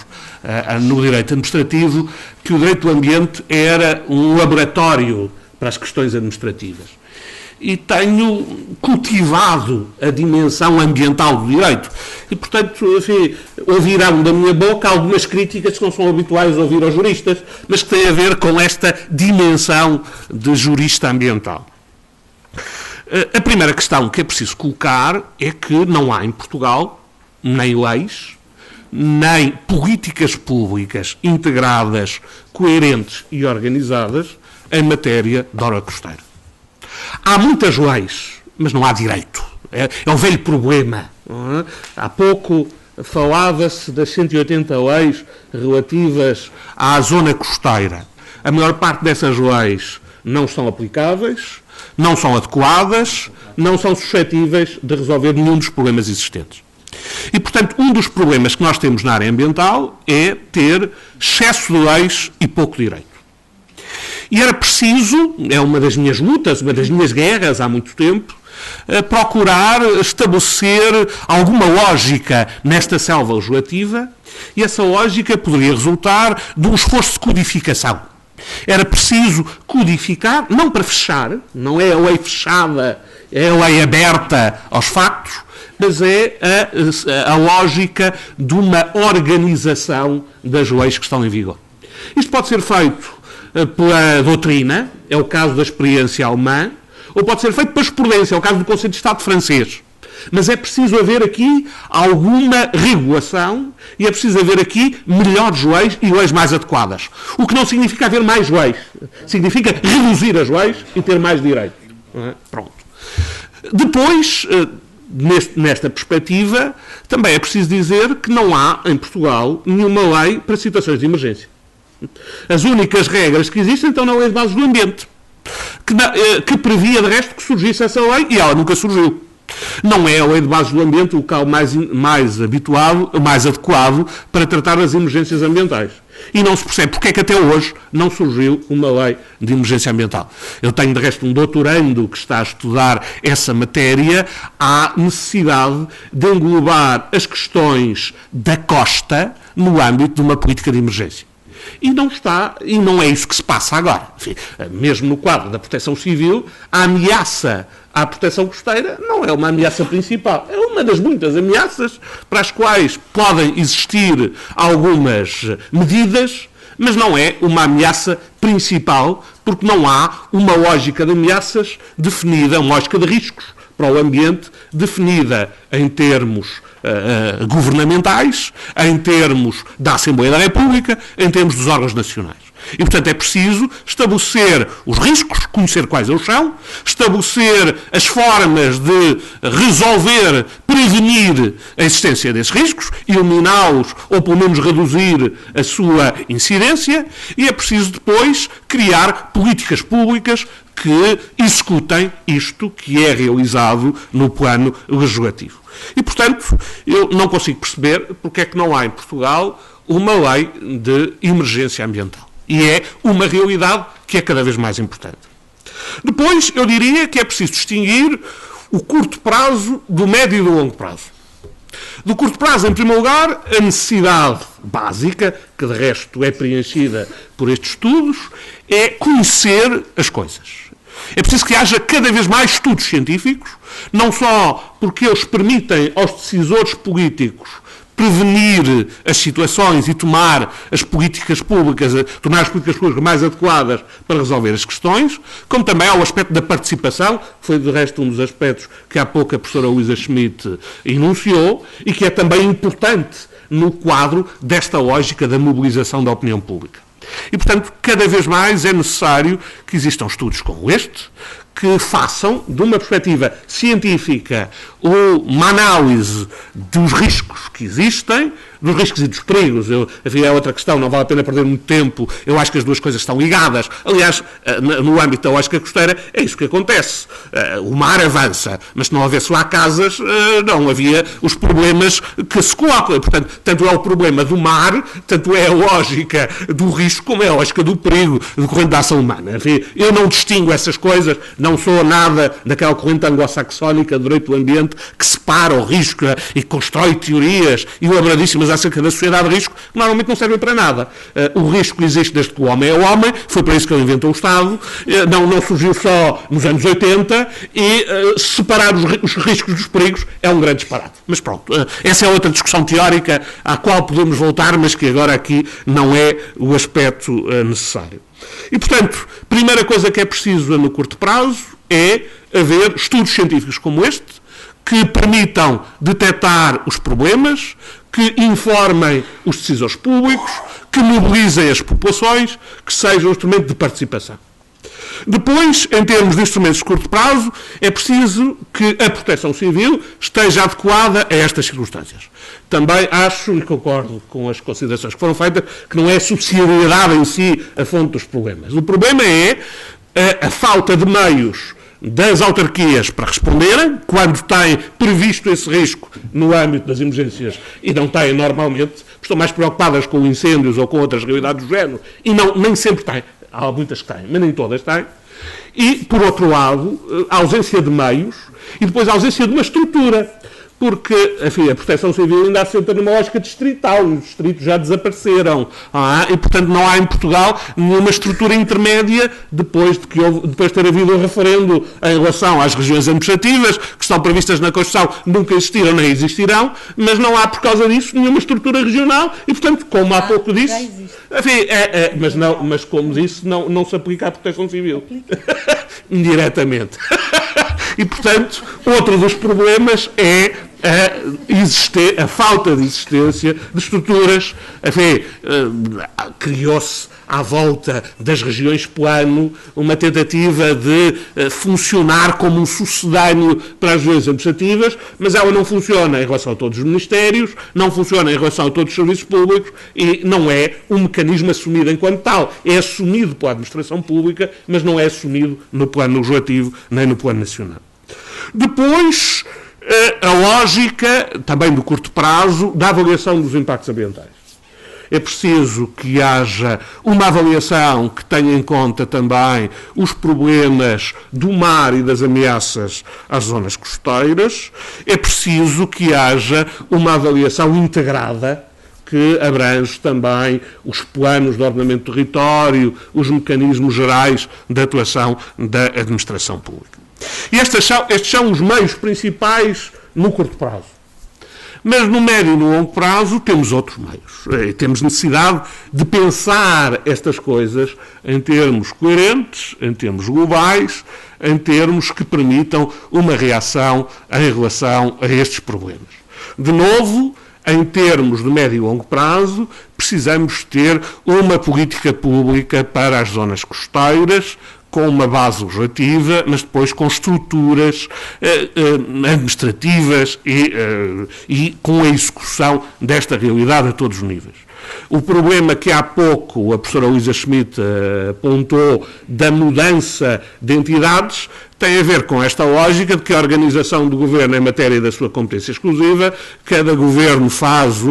no Direito Administrativo, que o Direito do Ambiente era um laboratório para as questões administrativas. E tenho cultivado a dimensão ambiental do direito. E, portanto, enfim, ouvirão da minha boca algumas críticas que não são habituais a ouvir aos juristas, mas que têm a ver com esta dimensão de jurista ambiental. A primeira questão que é preciso colocar é que não há em Portugal nem leis, nem políticas públicas integradas, coerentes e organizadas em matéria de orla costeira. Há muitas leis, mas não há direito. É o velho problema. Não é? Há pouco falava-se das 180 leis relativas à zona costeira. A maior parte dessas leis não são aplicáveis, não são adequadas, não são suscetíveis de resolver nenhum dos problemas existentes. E, portanto, um dos problemas que nós temos na área ambiental é ter excesso de leis e pouco direito. E era preciso, é uma das minhas lutas, uma das minhas guerras há muito tempo, procurar estabelecer alguma lógica nesta selva legislativa, e essa lógica poderia resultar de um esforço de codificação. Era preciso codificar, não para fechar, não é a lei fechada, é a lei aberta aos factos, mas é a lógica de uma organização das leis que estão em vigor. Isto pode ser feito pela doutrina, é o caso da experiência alemã, ou pode ser feito pela jurisprudência, é o caso do Conselho de Estado francês. Mas é preciso haver aqui alguma regulação e é preciso haver aqui melhores leis e leis mais adequadas. O que não significa haver mais leis. Significa reduzir as leis e ter mais direitos. Pronto. Depois, nesta perspectiva, também é preciso dizer que não há, em Portugal, nenhuma lei para situações de emergência. As únicas regras que existem estão na Lei de Bases do Ambiente, que previa, de resto, que surgisse essa lei, e ela nunca surgiu. Não é a Lei de Bases do Ambiente o local mais habituado, mais adequado para tratar das emergências ambientais. E não se percebe porque é que até hoje não surgiu uma lei de emergência ambiental. Eu tenho, de resto, um doutorando que está a estudar essa matéria. Há necessidade de englobar as questões da costa no âmbito de uma política de emergência. E não é isso que se passa agora. Enfim, mesmo no quadro da proteção civil, a ameaça à proteção costeira não é uma ameaça principal. É uma das muitas ameaças para as quais podem existir algumas medidas, mas não é uma ameaça principal, porque não há uma lógica de ameaças definida, uma lógica de riscos para o ambiente definida em termos governamentais, em termos da Assembleia da República, em termos dos órgãos nacionais. E, portanto, é preciso estabelecer os riscos, conhecer quais eles são, estabelecer as formas de resolver, prevenir a existência desses riscos, eliminá-los ou, pelo menos, reduzir a sua incidência, e é preciso, depois, criar políticas públicas que executem isto que é realizado no plano legislativo. E, portanto, eu não consigo perceber porque é que não há em Portugal uma lei de emergência ambiental. E é uma realidade que é cada vez mais importante. Depois, eu diria que é preciso distinguir o curto prazo do médio e do longo prazo. Do curto prazo, em primeiro lugar, a necessidade básica, que de resto é preenchida por estes estudos, é conhecer as coisas. É preciso que haja cada vez mais estudos científicos, não só porque eles permitem aos decisores políticos prevenir as situações e tomar as políticas públicas, tornar as políticas públicas mais adequadas para resolver as questões, como também ao aspecto da participação, que foi de resto um dos aspectos que há pouco a professora Luísa Schmidt enunciou, e que é também importante no quadro desta lógica da mobilização da opinião pública. E, portanto, cada vez mais é necessário que existam estudos como este, que façam, de uma perspectiva científica, uma análise dos riscos que existem, dos riscos e dos perigos. Havia outra questão, não vale a pena perder muito tempo, eu acho que as duas coisas estão ligadas. Aliás, no âmbito da lógica costeira, é isso que acontece. O mar avança, mas se não houvesse lá casas, não havia os problemas que se colocam. Portanto, tanto é o problema do mar, tanto é a lógica do risco, como é a lógica do perigo decorrente da ação humana. Enfim, eu não distingo essas coisas, não sou nada daquela corrente anglo-saxónica do direito do ambiente que separa o risco e constrói teorias elaboradíssimas acerca da sociedade de risco, que normalmente não servem para nada. O risco existe desde que o homem é homem, foi para isso que ele inventou o Estado, não surgiu só nos anos 80, e separar os riscos dos perigos é um grande disparate. Mas pronto, essa é outra discussão teórica à qual podemos voltar, mas que agora aqui não é o aspecto necessário. E, portanto, primeira coisa que é preciso no curto prazo é haver estudos científicos como este, que permitam detectar os problemas, que informem os decisores públicos, que mobilizem as populações, que sejam um instrumento de participação. Depois, em termos de instrumentos de curto prazo, é preciso que a proteção civil esteja adequada a estas circunstâncias. Também acho, e concordo com as considerações que foram feitas, que não é a subsidiariedade em si a fonte dos problemas. O problema é a falta de meios das autarquias para responderem, quando têm previsto esse risco no âmbito das emergências e não têm normalmente, estão mais preocupadas com incêndios ou com outras realidades do género, e nem sempre têm. Há muitas que têm, mas nem todas têm. E, por outro lado, a ausência de meios e depois a ausência de uma estrutura. Porque, enfim, a proteção civil ainda assenta numa lógica distrital, os distritos já desapareceram. E, portanto, não há em Portugal nenhuma estrutura intermédia depois de ter havido um referendo em relação às regiões administrativas, que estão previstas na Constituição, nunca existiram nem existirão, mas não há, por causa disso, nenhuma estrutura regional e, portanto, como há pouco disse... Enfim, mas como disse, não se aplica à proteção civil. Indiretamente. E, portanto, outro dos problemas é a falta de existência de estruturas. Enfim, criou-se à volta das regiões plano uma tentativa de funcionar como um sucedâneo para as regiões administrativas, mas ela não funciona em relação a todos os ministérios, não funciona em relação a todos os serviços públicos e não é um mecanismo assumido enquanto tal. É assumido pela administração pública, mas não é assumido no plano legislativo nem no plano nacional. Depois, a lógica, também do curto prazo, da avaliação dos impactos ambientais. É preciso que haja uma avaliação que tenha em conta também os problemas do mar e das ameaças às zonas costeiras. É preciso que haja uma avaliação integrada que abrange também os planos de ordenamento do território, os mecanismos gerais de atuação da administração pública. E estes são os meios principais no curto prazo. Mas no médio e no longo prazo temos outros meios. E temos necessidade de pensar estas coisas em termos coerentes, em termos globais, em termos que permitam uma reação em relação a estes problemas. De novo, em termos de médio e longo prazo, precisamos ter uma política pública para as zonas costeiras, com uma base legislativa, mas depois com estruturas administrativas e com a execução desta realidade a todos os níveis. O problema que há pouco a professora Luísa Schmidt apontou da mudança de entidades tem a ver com esta lógica de que a organização do governo é matéria da sua competência exclusiva, cada governo faz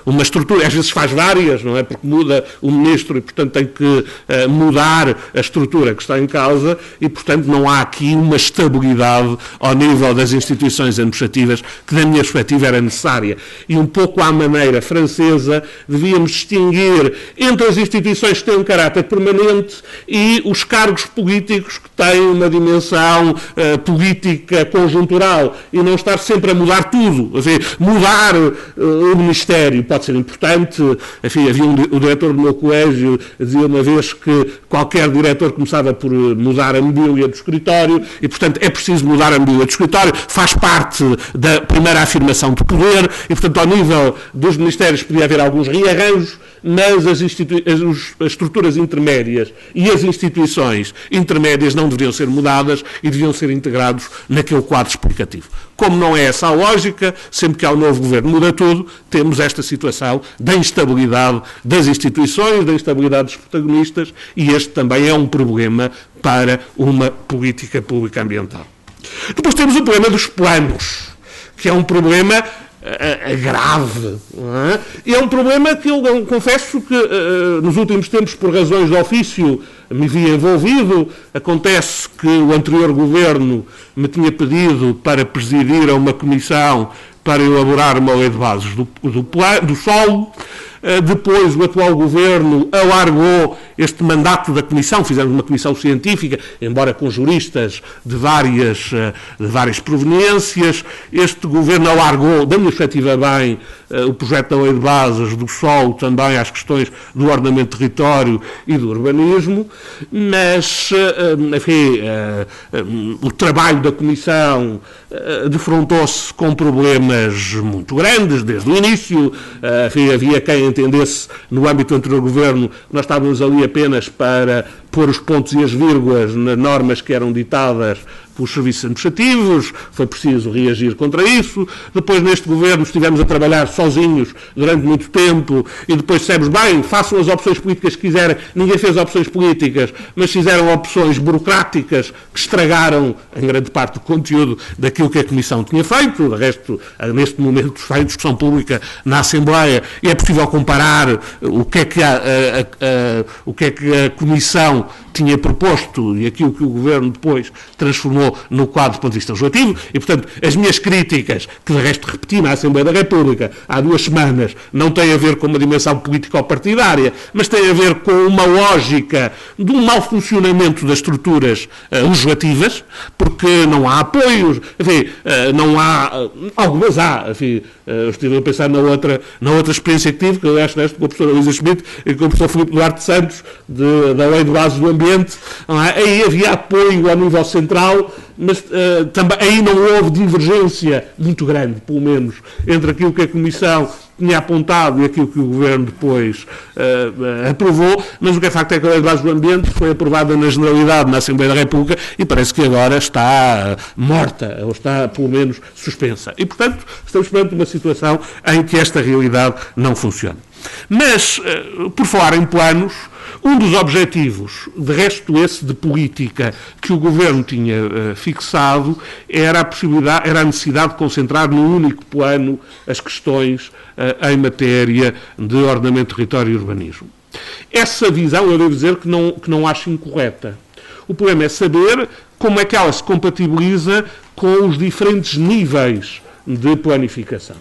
uma estrutura, às vezes faz várias, não é? Porque muda o ministro e, portanto, tem que mudar a estrutura que está em causa e, portanto, não há aqui uma estabilidade ao nível das instituições administrativas que, da minha perspectiva, era necessária. E um pouco à maneira francesa, devíamos distinguir entre as instituições que têm um caráter permanente e os cargos políticos que têm uma dimensão política conjuntural e não estar sempre a mudar tudo. Enfim, mudar o Ministério pode ser importante. Enfim, havia o diretor do meu colégio dizia uma vez que qualquer diretor começava por mudar a mobília do escritório e, portanto, é preciso mudar a mobília do escritório, faz parte da primeira afirmação de poder e, portanto, ao nível dos ministérios podia haver alguns rearranjos, mas as estruturas intermédias e as instituições intermédias não deveriam ser mudadas e deviam ser integrados naquele quadro explicativo. Como não é essa a lógica, sempre que há um novo governo muda tudo, temos esta situação da instabilidade das instituições, da instabilidade dos protagonistas, e este também é um problema para uma política pública ambiental. Depois temos o problema dos planos, que é um problema grave. Não é? E é um problema que eu confesso que nos últimos tempos, por razões de ofício, me vi envolvido. Acontece que o anterior governo me tinha pedido para presidir a uma comissão para elaborar uma lei de bases do solo. Depois o atual governo alargou este mandato da comissão, fizemos uma comissão científica, embora com juristas de várias proveniências. Este governo alargou, da minha perspectiva bem, o projeto da lei de bases do solo também às questões do ordenamento do território e do urbanismo, mas, enfim, o trabalho da comissão defrontou-se com problemas muito grandes desde o início. Enfim, havia quem entendesse, no âmbito do anterior governo, nós estávamos ali apenas para pôr os pontos e as vírgulas nas normas que eram ditadas pelos serviços administrativos, foi preciso reagir contra isso. Depois, neste governo, estivemos a trabalhar sozinhos durante muito tempo e depois dissemos, bem, façam as opções políticas que quiserem. Ninguém fez opções políticas, mas fizeram opções burocráticas que estragaram, em grande parte, o conteúdo daquilo que a Comissão tinha feito. De resto, neste momento, está em discussão pública na Assembleia e é possível comparar o que é que a Comissão tinha proposto e aquilo que o Governo depois transformou no quadro do ponto de vista legislativo e, portanto, as minhas críticas, que de resto repeti na Assembleia da República há 2 semanas, não têm a ver com uma dimensão político-partidária, mas têm a ver com uma lógica de um mau funcionamento das estruturas legislativas, porque não há apoios, enfim, não há, algumas há, enfim, eu estive a pensar na outra experiência que tive, que eu acho nesta com a professora Luísa Schmidt e com o professor Filipe Duarte Santos, da Lei de Bases do Ambiente. Aí havia apoio ao nível central, mas também aí não houve divergência muito grande, pelo menos, entre aquilo que a Comissão tinha apontado e aquilo que o Governo depois aprovou, mas o que é facto é que a Lei de Bases do Ambiente foi aprovada na generalidade na Assembleia da República e parece que agora está morta, ou está, pelo menos, suspensa. E, portanto, estamos perante uma situação em que esta realidade não funciona. Mas, por falar em planos, um dos objetivos, de resto esse de política, que o Governo tinha fixado, era a necessidade de concentrar num único plano as questões em matéria de ordenamento, território e urbanismo. Essa visão, eu devo dizer que não acho incorreta. O problema é saber como é que ela se compatibiliza com os diferentes níveis de planificação.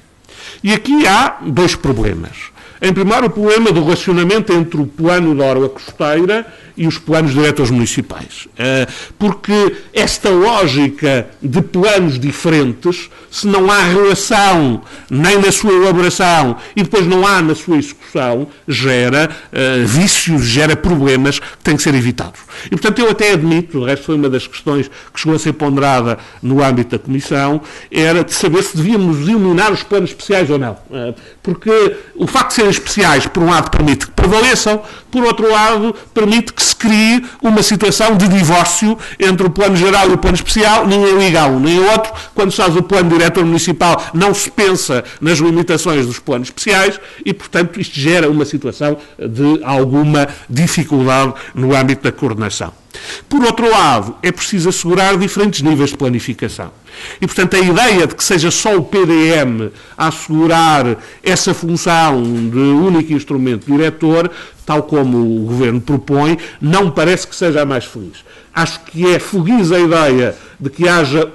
E aqui há 2 problemas. Em primeiro, o problema do relacionamento entre o plano da orla costeira e os planos diretores municipais. Porque esta lógica de planos diferentes, se não há relação nem na sua elaboração e depois não há na sua execução, gera vícios, gera problemas que têm que ser evitados. E, portanto, eu até admito, o resto foi uma das questões que chegou a ser ponderada no âmbito da Comissão, era de saber se devíamos eliminar os planos especiais ou não. Porque o facto de serem especiais, por um lado, permite que prevaleçam, por outro lado, permite que se crie uma situação de divórcio entre o plano geral e o plano especial. Ninguém liga um nem o outro. Quando se faz o plano diretor municipal, não se pensa nas limitações dos planos especiais e, portanto, isto gera uma situação de alguma dificuldade no âmbito da coordenação. Por outro lado, é preciso assegurar diferentes níveis de planificação. E, portanto, a ideia de que seja só o PDM a assegurar essa função de único instrumento diretor, tal como o Governo propõe, não me parece que seja a mais feliz. Acho que é feliz a ideia de que haja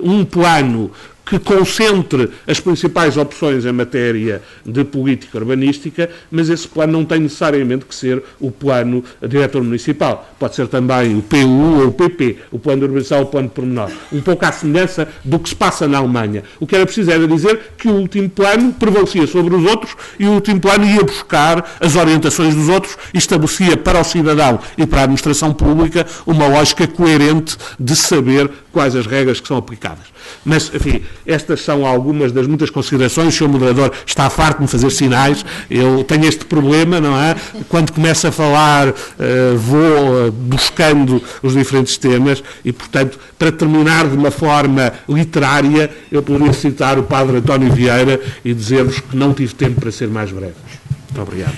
um plano que concentre as principais opções em matéria de política urbanística, mas esse plano não tem necessariamente que ser o plano diretor municipal. Pode ser também o PU ou o PP, o plano de urbanização ou o plano de pormenor. Um pouco à semelhança do que se passa na Alemanha. O que era preciso era dizer que o último plano prevalecia sobre os outros e o último plano ia buscar as orientações dos outros e estabelecia para o cidadão e para a administração pública uma lógica coerente de saber quais as regras que são aplicadas. Mas, enfim, estas são algumas das muitas considerações. O Sr. Moderador está farto de me fazer sinais. Eu tenho este problema, não é? Quando começo a falar, vou buscando os diferentes temas e, portanto, para terminar de uma forma literária, eu poderia citar o Padre António Vieira e dizer-vos que não tive tempo para ser mais breve. Muito obrigado.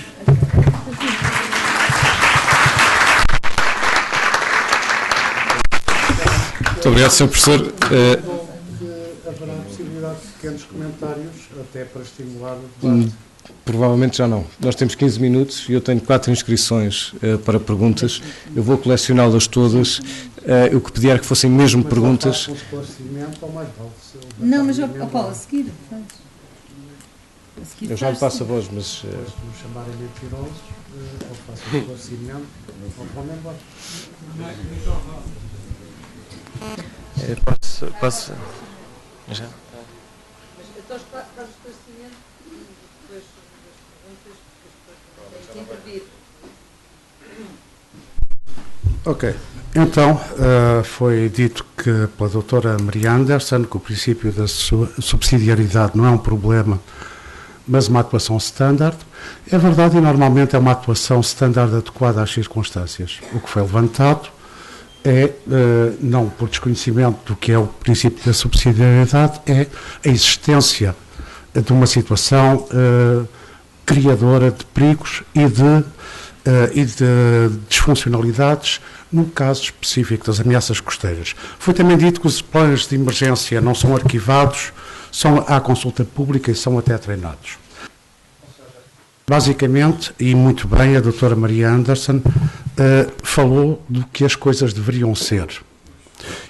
Muito obrigado, Sr. Professor. Haverá a possibilidade de pequenos comentários, até para estimular o debate? Provavelmente já não. Nós temos 15 minutos e eu tenho 4 inscrições para perguntas. Eu vou colecioná-las todas. Eu que pedia que fossem mesmo perguntas. Não, mas Paulo, a seguir. Eu já lhe passo a voz, mas... Se me chamarem mentirosos, ou faço um esclarecimento, ou vão embora. Posso? Já? Mas então faz o esclarecimento e depois as perguntas, depois intervir. Ok. Então, foi dito que pela doutora Maria Anderson que o princípio da subsidiariedade não é um problema, mas uma atuação standard. É verdade, e normalmente é uma atuação standard adequada às circunstâncias. O que foi levantado é, não por desconhecimento do que é o princípio da subsidiariedade, é a existência de uma situação criadora de perigos e de disfuncionalidades no caso específico das ameaças costeiras. Foi também dito que os planos de emergência não são arquivados, são à consulta pública e são até treinados. Basicamente, e muito bem, a doutora Maria Anderson falou do que as coisas deveriam ser.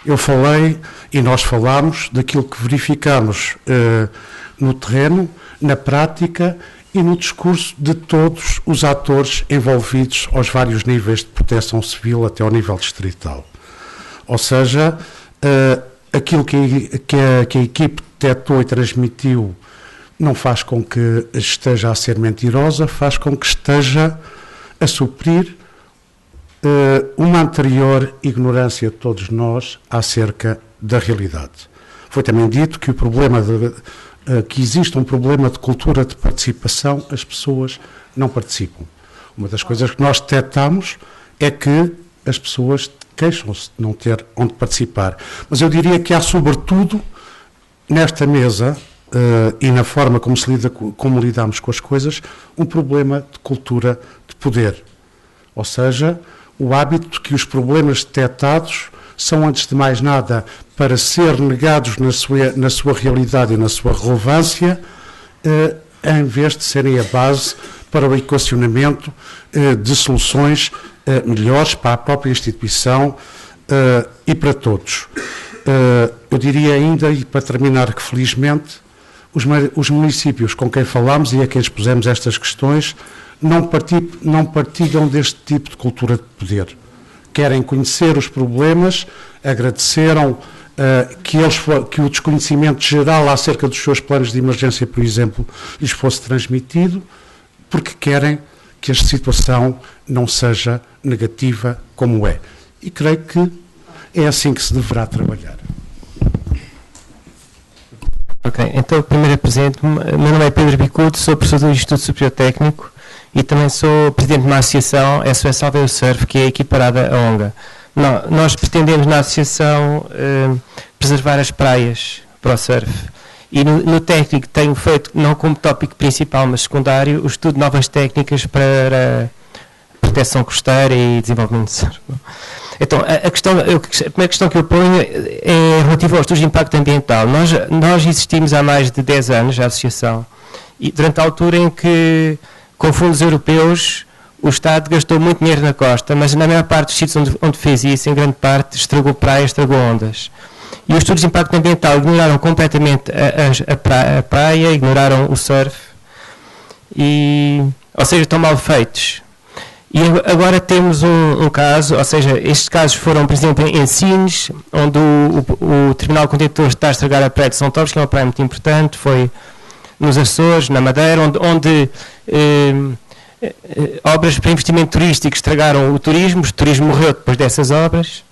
Eu falei, e nós falámos, daquilo que verificamos no terreno, na prática e no discurso de todos os atores envolvidos aos vários níveis de proteção civil até ao nível distrital. Ou seja, aquilo que a equipe detectou e transmitiu não faz com que esteja a ser mentirosa, faz com que esteja a suprir uma anterior ignorância de todos nós acerca da realidade. Foi também dito que o problema que existe um problema de cultura de participação, as pessoas não participam. Uma das coisas que nós detectamos é que as pessoas queixam-se de não ter onde participar. Mas eu diria que há, sobretudo, nesta mesa e na forma como lidamos com as coisas, um problema de cultura de poder. Ou seja, o hábito de que os problemas detectados são, antes de mais nada, para ser negados na sua realidade e na sua relevância, em vez de serem a base para o equacionamento de soluções melhores para a própria instituição e para todos. Eu diria ainda, e para terminar, que felizmente os municípios com quem falámos e a quem expusemos estas questões não partilham deste tipo de cultura de poder. Querem conhecer os problemas, agradeceram que o desconhecimento geral acerca dos seus planos de emergência, por exemplo, lhes fosse transmitido, porque querem que a situação não seja negativa como é. E creio que é assim que se deverá trabalhar. Ok, então primeiro apresento-me. Meu nome é Pedro Bicudo, sou professor do Instituto Superior Técnico e também sou presidente de uma associação, SOS Alveio Surf, que é equiparada à ONGA. Nós pretendemos na associação preservar as praias para o surf. E no técnico tenho feito, não como tópico principal, mas secundário, o estudo de novas técnicas para proteção costeira e desenvolvimento de surf. Então, a primeira questão que eu ponho é relativa aos estudos de impacto ambiental. Nós existimos há mais de 10 anos, a associação, e durante a altura em que, com fundos europeus, o Estado gastou muito dinheiro na costa, mas na maior parte dos sítios onde fez isso, em grande parte, estragou praias, estragou ondas. E os estudos de impacto ambiental ignoraram completamente a praia, ignoraram o surf, ou seja, estão mal feitos. E agora temos um caso, ou seja, estes casos foram, por exemplo, em Sines, onde o Tribunal Contentor está a estragar a praia de São Torres, que é uma praia muito importante, foi nos Açores, na Madeira, onde obras para investimento turístico estragaram o turismo morreu depois dessas obras.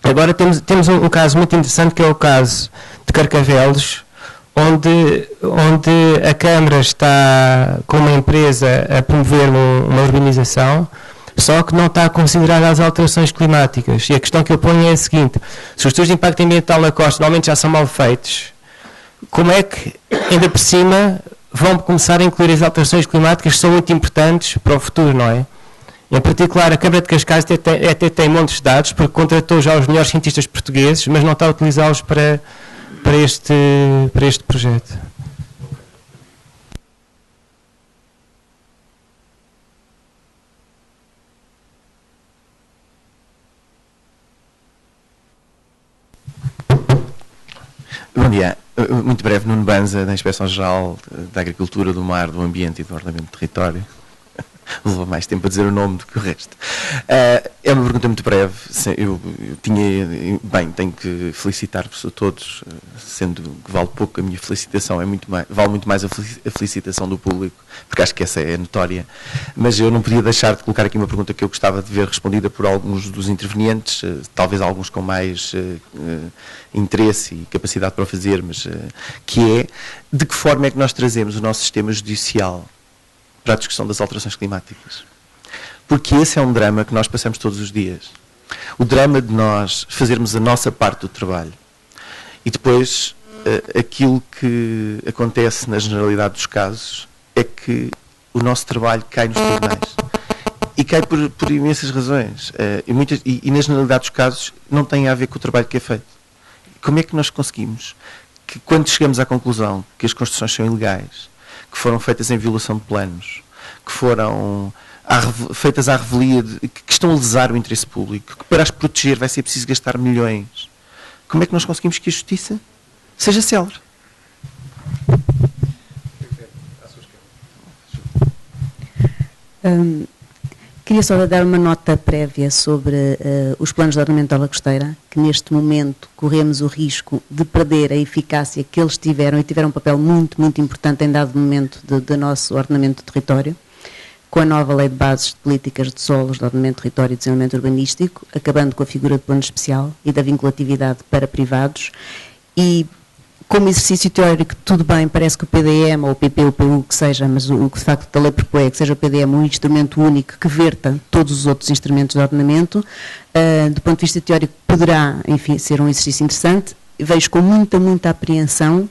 Agora temos um caso muito interessante, que é o caso de Carcavelos, onde a Câmara está com uma empresa a promover uma urbanização, só que não está a considerar as alterações climáticas. E a questão que eu ponho é a seguinte: se os estudos de impacto ambiental na costa normalmente já são mal feitos, como é que, ainda por cima, vão começar a incluir as alterações climáticas, que são muito importantes para o futuro, não é? Em particular, a Câmara de Cascais até tem montes de dados, porque contratou já os melhores cientistas portugueses, mas não está a utilizá-los para este projeto. Bom dia. Muito breve, Nuno Banza, da Inspeção-Geral da Agricultura, do Mar, do Ambiente e do Ordenamento do Território. Levou mais tempo a dizer o nome do que o resto. É uma pergunta muito breve. Eu tenho que felicitar-vos a todos, sendo que vale pouco a minha felicitação, vale muito mais a felicitação do público, porque acho que essa é notória. Mas eu não podia deixar de colocar aqui uma pergunta que eu gostava de ver respondida por alguns dos intervenientes, talvez alguns com mais interesse e capacidade para o fazer, mas que é: de que forma é que nós trazemos o nosso sistema judicial para a discussão das alterações climáticas? Porque esse é um drama que nós passamos todos os dias. O drama de nós fazermos a nossa parte do trabalho e depois aquilo que acontece na generalidade dos casos é que o nosso trabalho cai nos tribunais. E cai por imensas razões. E na generalidade dos casos não tem a ver com o trabalho que é feito. Como é que nós conseguimos que, quando chegamos à conclusão que as construções são ilegais, que foram feitas em violação de planos, que foram feitas à revelia, que estão a lesar o interesse público, que para as proteger vai ser preciso gastar milhões, como é que nós conseguimos que a justiça seja célere? Queria só dar uma nota prévia sobre os planos de ordenamento da orla costeira, que neste momento corremos o risco de perder a eficácia que eles tiveram, e tiveram um papel muito, muito importante em dado momento do nosso ordenamento do território, com a nova Lei de Bases de Políticas de Solos, de Ordenamento do Território e Desenvolvimento Urbanístico, acabando com a figura de plano especial e da vinculatividade para privados. E como exercício teórico, tudo bem, parece que o PDM ou o PP, o PU, que seja, mas o que de facto a lei propõe é que seja o PDM um instrumento único que verta todos os outros instrumentos de ordenamento. Do ponto de vista teórico, poderá, enfim, ser um exercício interessante. Vejo com muita, muita apreensão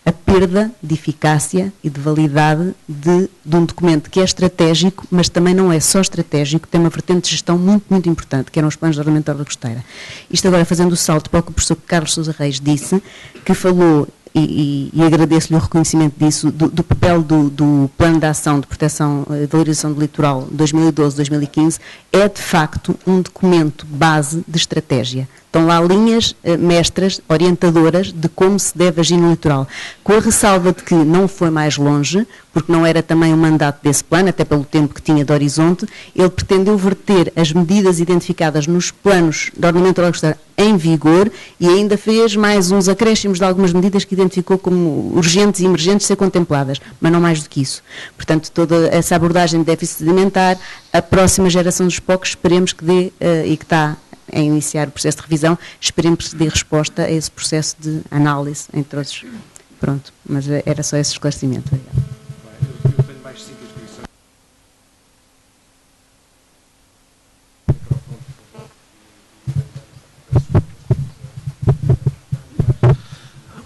a perda de eficácia e de validade de um documento que é estratégico, mas também não é só estratégico, tem uma vertente de gestão muito, muito importante, que eram os planos de ordenamento da orla costeira. Isto agora fazendo o salto para o que o professor Carlos Sousa Reis disse, que falou, e agradeço-lhe o reconhecimento disso, do papel do Plano de Ação de Proteção e Valorização do Litoral 2012-2015, é de facto um documento base de estratégia. Estão lá linhas mestras, orientadoras de como se deve agir no litoral, com a ressalva de que não foi mais longe, porque não era também o mandato desse plano, até pelo tempo que tinha de horizonte. Ele pretendeu verter as medidas identificadas nos planos de ordenamento da orla costeira em vigor e ainda fez mais uns acréscimos de algumas medidas que identificou como urgentes e emergentes ser contempladas, mas não mais do que isso. Portanto, toda essa abordagem de déficit sedimentar, a próxima geração dos POCs, esperemos que dê, e que está a iniciar o processo de revisão, esperemos que dê resposta a esse processo de análise, entre outros. Pronto, mas era só esse esclarecimento.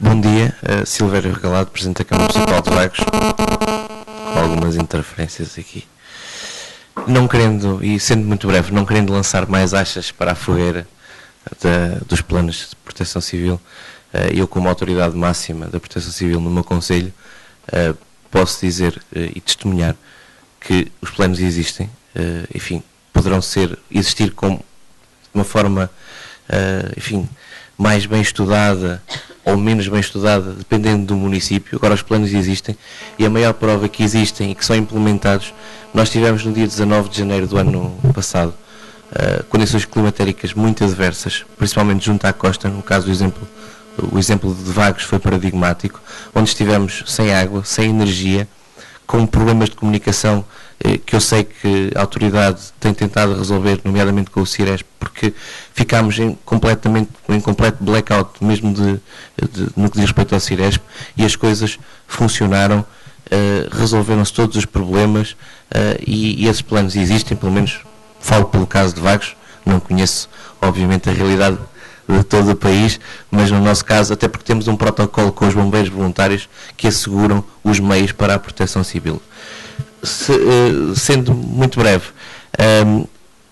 Bom dia, Silvério Regalado, Presidente da Câmara Municipal de Vagos, com algumas interferências aqui. não querendo, e sendo muito breve, não querendo lançar mais achas para a fogueira dos planos de proteção civil, eu como autoridade máxima da proteção civil no meu concelho, posso dizer e testemunhar que os planos existem, enfim, poderão existir como de uma forma, enfim, mais bem estudada ou menos bem estudada, dependendo do município. Agora os planos existem e a maior prova que existem e que são implementados, nós tivemos no dia 19 de janeiro do ano passado condições climatéricas muito adversas, principalmente junto à costa. No caso, o exemplo de Vagos foi paradigmático, onde estivemos sem água, sem energia, com problemas de comunicação que eu sei que a autoridade tem tentado resolver, nomeadamente com o Ciresp, porque ficámos em completo blackout, mesmo no que diz respeito ao Ciresp, e as coisas funcionaram, resolveram-se todos os problemas, e esses planos existem, pelo menos falo pelo caso de Vagos, não conheço obviamente a realidade de todo o país, mas no nosso caso, até porque temos um protocolo com os bombeiros voluntários que asseguram os meios para a proteção civil. Sendo muito breve,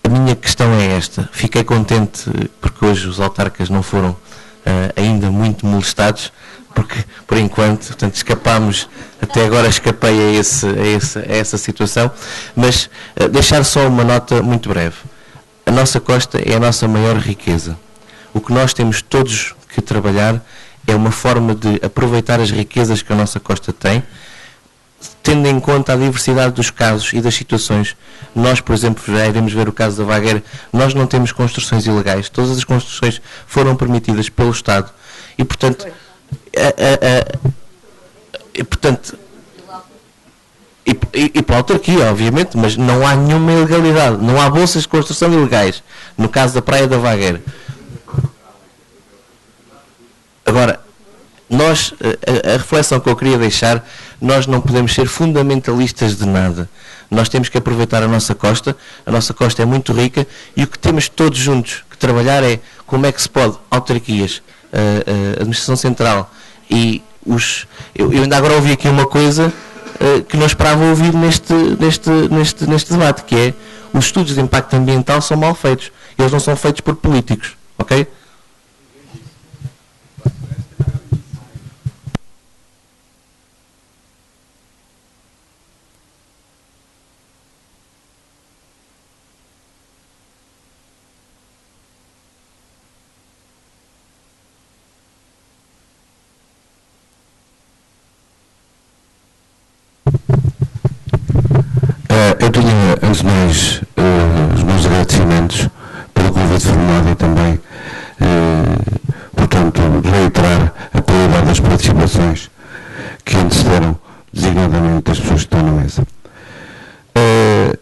a minha questão é esta. Fiquei contente porque hoje os autarcas não foram ainda muito molestados, porque por enquanto, portanto, escapámos, até agora escapei a essa situação, mas deixar só uma nota muito breve. A nossa costa é a nossa maior riqueza. O que nós temos todos que trabalhar é uma forma de aproveitar as riquezas que a nossa costa tem, tendo em conta a diversidade dos casos e das situações. Nós, por exemplo, já iremos ver o caso da Vagueira, nós não temos construções ilegais, todas as construções foram permitidas pelo Estado e, portanto, e pela autarquia, obviamente, mas não há nenhuma ilegalidade, não há bolsas de construção ilegais, no caso da Praia da Vagueira. Agora, nós, a reflexão que eu queria deixar, nós não podemos ser fundamentalistas de nada. Nós temos que aproveitar a nossa costa é muito rica e o que temos todos juntos que trabalhar é como é que se pode, autarquias, a administração central e eu ainda agora ouvi aqui uma coisa que não esperava ouvir neste debate, que é os estudos de impacto ambiental são mal feitos, eles não são feitos por políticos, ok? Eu tinha, antes de mais, os meus agradecimentos pelo convite formulado e também, portanto, reiterar a qualidade das participações que antecederam designadamente as pessoas que estão na mesa.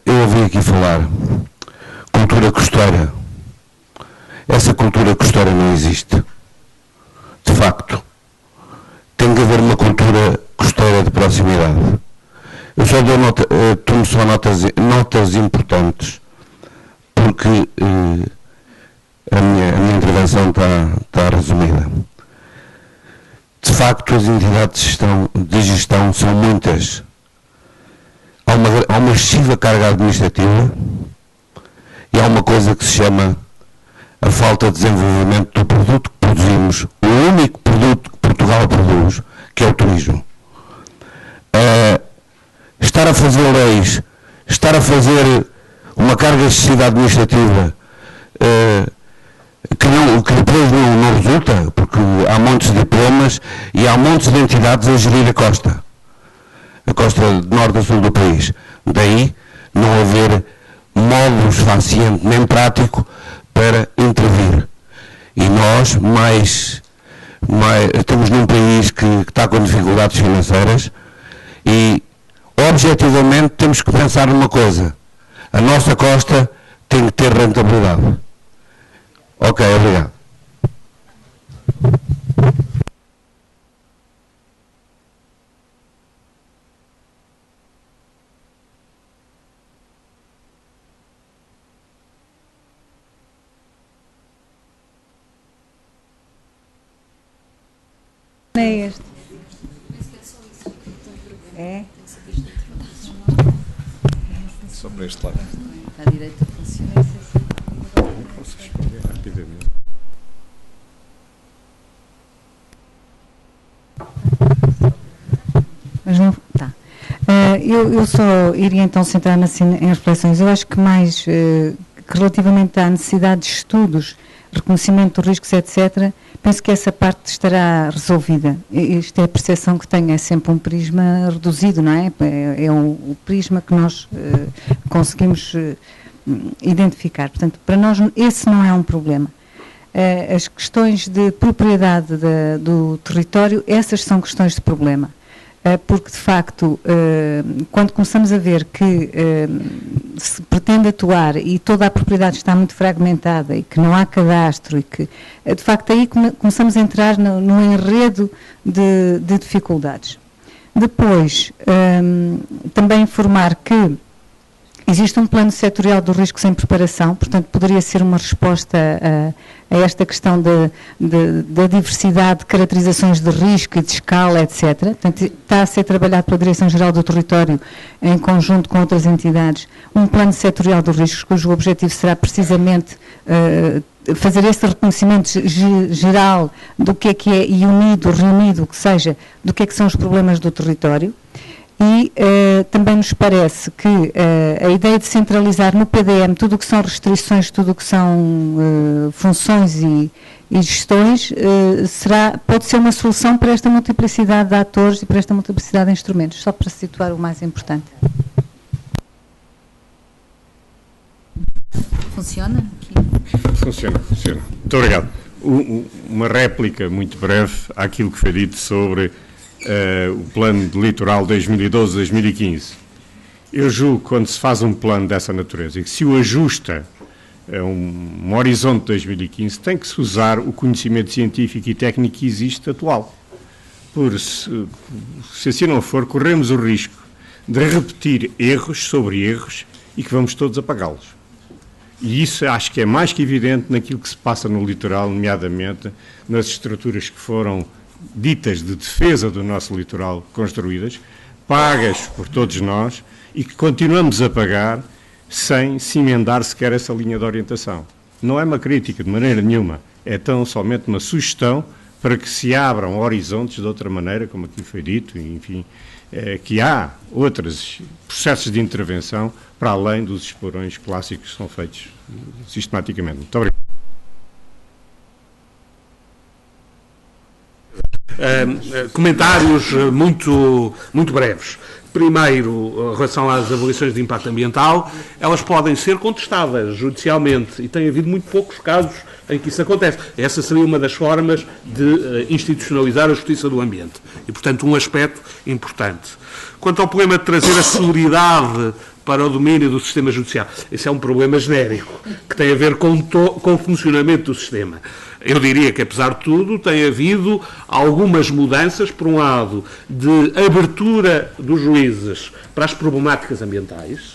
Eu ouvi aqui falar cultura costeira. Essa cultura costeira não existe. De facto, tem que haver uma cultura costeira de proximidade. Eu só dou tomo só notas importantes, porque a minha intervenção está resumida. De facto, as entidades de gestão são muitas. Há uma excessiva carga administrativa e há uma coisa que se chama a falta de desenvolvimento do produto que produzimos, o único produto que Portugal produz, que é o turismo. Estar a fazer leis, estar a fazer uma carga excessiva administrativa que depois não resulta, porque há montes de diplomas e há montes de entidades a gerir a costa de norte a sul do país. Daí não haver modo suficiente nem prático para intervir. E nós, estamos num país que está com dificuldades financeiras e objetivamente temos que pensar numa coisa: a nossa costa tem que ter rentabilidade. Ok, obrigado. Não é este? É? Só para este lado. À direita funciona. Posso responder rapidamente. Mas não, tá. Eu só iria então centrar-me assim em reflexões. Eu acho que mais relativamente à necessidade de estudos, reconhecimento de riscos, etc., penso que essa parte estará resolvida. Isto é a percepção que tenho, é sempre um prisma reduzido, não é? É o prisma que nós conseguimos identificar. Portanto, para nós esse não é um problema. As questões de propriedade do território, essas são questões de problema. Porque, de facto, quando começamos a ver que se pretende atuar e toda a propriedade está muito fragmentada e que não há cadastro e que, de facto, aí começamos a entrar no enredo de dificuldades. Depois, também informar que existe um plano setorial dos riscos em preparação, portanto, poderia ser uma resposta a esta questão da diversidade de caracterizações de risco e de escala, etc. Portanto, está a ser trabalhado pela Direção-Geral do Território, em conjunto com outras entidades, um plano setorial dos riscos, cujo objetivo será precisamente fazer esse reconhecimento geral do que é e unido, reunido, que seja, do que são os problemas do território. E também nos parece que a ideia de centralizar no PDM tudo o que são restrições, tudo o que são funções e gestões, pode ser uma solução para esta multiplicidade de atores e para esta multiplicidade de instrumentos, só para situar o mais importante. Funciona? Funciona. Muito obrigado. Uma réplica muito breve àquilo que foi dito sobre o plano de litoral 2012-2015. Eu julgo que quando se faz um plano dessa natureza e que se o ajusta a um horizonte de 2015, tem que se usar o conhecimento científico e técnico que existe atual. Se assim não for, corremos o risco de repetir erros sobre erros e que vamos todos apagá-los. E isso acho que é mais que evidente naquilo que se passa no litoral, nomeadamente nas estruturas que foram ditas de defesa do nosso litoral construídas, pagas por todos nós e que continuamos a pagar sem se emendar sequer essa linha de orientação. Não é uma crítica de maneira nenhuma, é tão somente uma sugestão para que se abram horizontes de outra maneira, como aqui foi dito, e, enfim, que há outros processos de intervenção para além dos explorões clássicos que são feitos sistematicamente. Muito obrigado. Comentários muito breves. Primeiro, em relação às avaliações de impacto ambiental, elas podem ser contestadas judicialmente e tem havido muito poucos casos em que isso acontece. Essa seria uma das formas de institucionalizar a justiça do ambiente e, portanto, um aspecto importante. Quanto ao problema de trazer a celeridade para o domínio do sistema judicial, esse é um problema genérico que tem a ver com o funcionamento do sistema. Eu diria que, apesar de tudo, tem havido algumas mudanças, por um lado, de abertura dos juízes para as problemáticas ambientais.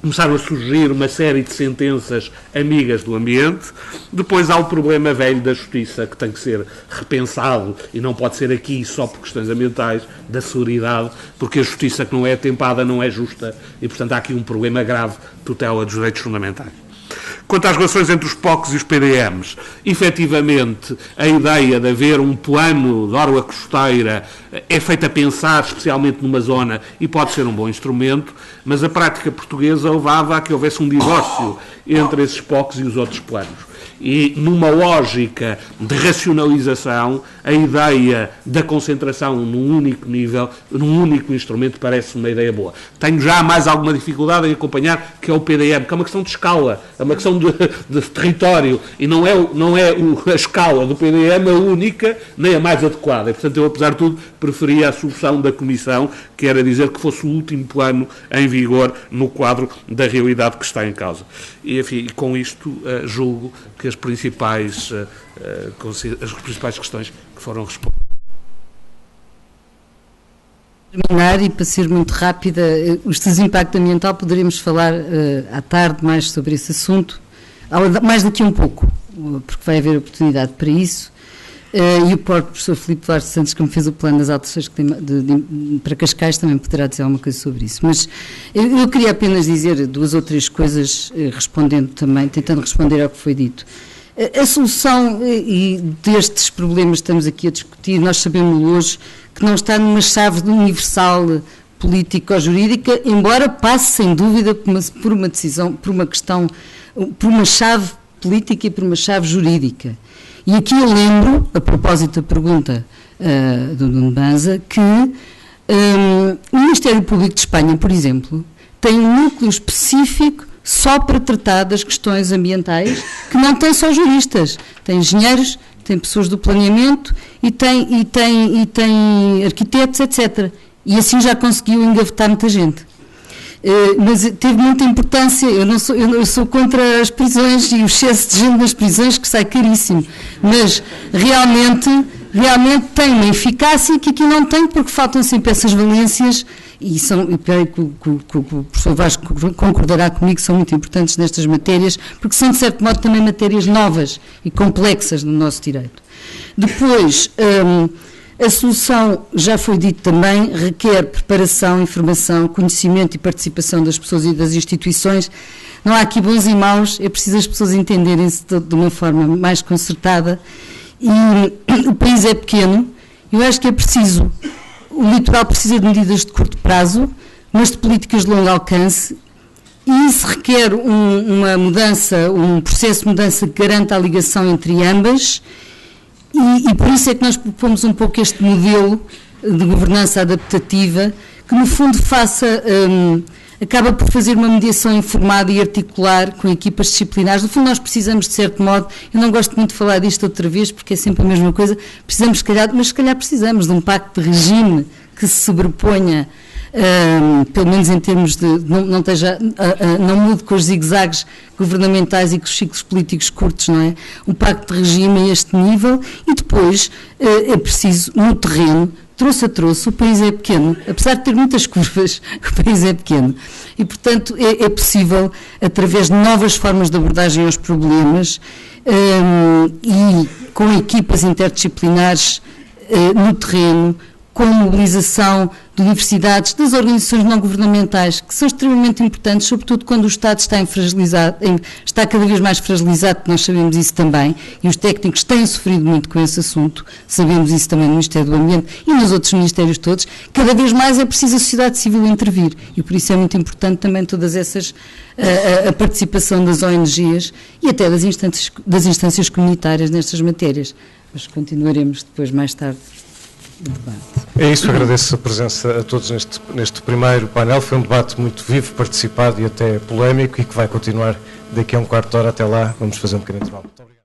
Começaram a surgir uma série de sentenças amigas do ambiente. Depois há o problema velho da justiça, que tem que ser repensado, e não pode ser aqui só por questões ambientais, da celeridade, porque a justiça que não é atempada não é justa, e, portanto, há aqui um problema grave de tutela dos direitos fundamentais. Quanto às relações entre os POCs e os PDMs, efetivamente a ideia de haver um plano de orla costeira é feita a pensar especialmente numa zona e pode ser um bom instrumento, mas a prática portuguesa levava a que houvesse um divórcio entre esses POCs e os outros planos. E numa lógica de racionalização, a ideia da concentração num único nível, num único instrumento, parece uma ideia boa. Tenho já mais alguma dificuldade em acompanhar, que é o PDM, que é uma questão de escala, é uma questão de território, e não é a escala do PDM a única, nem a mais adequada. E, portanto, eu, apesar de tudo, preferia a solução da Comissão, que era dizer que fosse o último plano em vigor no quadro da realidade que está em causa. E, enfim, com isto, julgo que as principais questões que foram respondidas. Terminar, e para ser muito rápida, os estudos de impacto ambiental poderemos falar à tarde mais sobre esse assunto, mais daqui a um pouco, porque vai haver oportunidade para isso. E o próprio professor Filipe Duarte Santos, que me fez o plano das alterações para Cascais, também poderá dizer alguma coisa sobre isso. Mas eu queria apenas dizer 2 ou 3 coisas, respondendo também, tentando responder ao que foi dito. A solução destes problemas que estamos aqui a discutir, nós sabemos hoje que não está numa chave universal político-jurídica, embora passe sem dúvida por uma decisão, por uma chave política e por uma chave jurídica. E aqui eu lembro, a propósito da pergunta do Nuno Banza, que o Ministério Público de Espanha, por exemplo, tem um núcleo específico só para tratar das questões ambientais, que não tem só juristas, tem engenheiros, tem pessoas do planeamento e tem arquitetos, etc. E assim já conseguiu engavetar muita gente. Mas teve muita importância. Eu sou contra as prisões e o excesso de gente nas prisões, que sai caríssimo, mas realmente tem uma eficácia que aqui não tem, porque faltam sempre essas valências, e creio que o professor Vasco concordará comigo que são muito importantes nestas matérias, porque são de certo modo também matérias novas e complexas no nosso direito. Depois, a solução, já foi dito também, requer preparação, informação, conhecimento e participação das pessoas e das instituições. Não há aqui bons e maus, é preciso as pessoas entenderem-se de uma forma mais concertada. E o país é pequeno, eu acho que é preciso, o litoral precisa de medidas de curto prazo, mas de políticas de longo alcance, e isso requer uma mudança, um processo de mudança que garanta a ligação entre ambas. E por isso é que nós propomos um pouco este modelo de governança adaptativa, que no fundo acaba por fazer uma mediação informada e articular com equipas disciplinares. No fundo nós precisamos, de certo modo, eu não gosto muito de falar disto outra vez, porque é sempre a mesma coisa, precisamos se calhar precisamos de um pacto de regime que se sobreponha, pelo menos em termos de, não mude com os zigue-zagues governamentais e com os ciclos políticos curtos, não é? Um pacto de regime a este nível, e depois é preciso, no terreno, troço a troço, o país é pequeno, apesar de ter muitas curvas, o país é pequeno, e portanto é possível, através de novas formas de abordagem aos problemas e com equipas interdisciplinares no terreno, com mobilização de universidades, das organizações não governamentais, que são extremamente importantes, sobretudo quando o Estado está cada vez mais fragilizado, nós sabemos isso também, e os técnicos têm sofrido muito com esse assunto, sabemos isso também no Ministério do Ambiente e nos outros ministérios todos. Cada vez mais é preciso a sociedade civil intervir, e por isso é muito importante também todas essas, a participação das ONGs e até das instâncias comunitárias nestas matérias. Mas continuaremos depois, mais tarde. É isso, agradeço a presença a todos neste primeiro painel. Foi um debate muito vivo, participado e até polémico, e que vai continuar daqui a um quarto de hora. Até lá, vamos fazer um pequeno intervalo. Muito obrigado.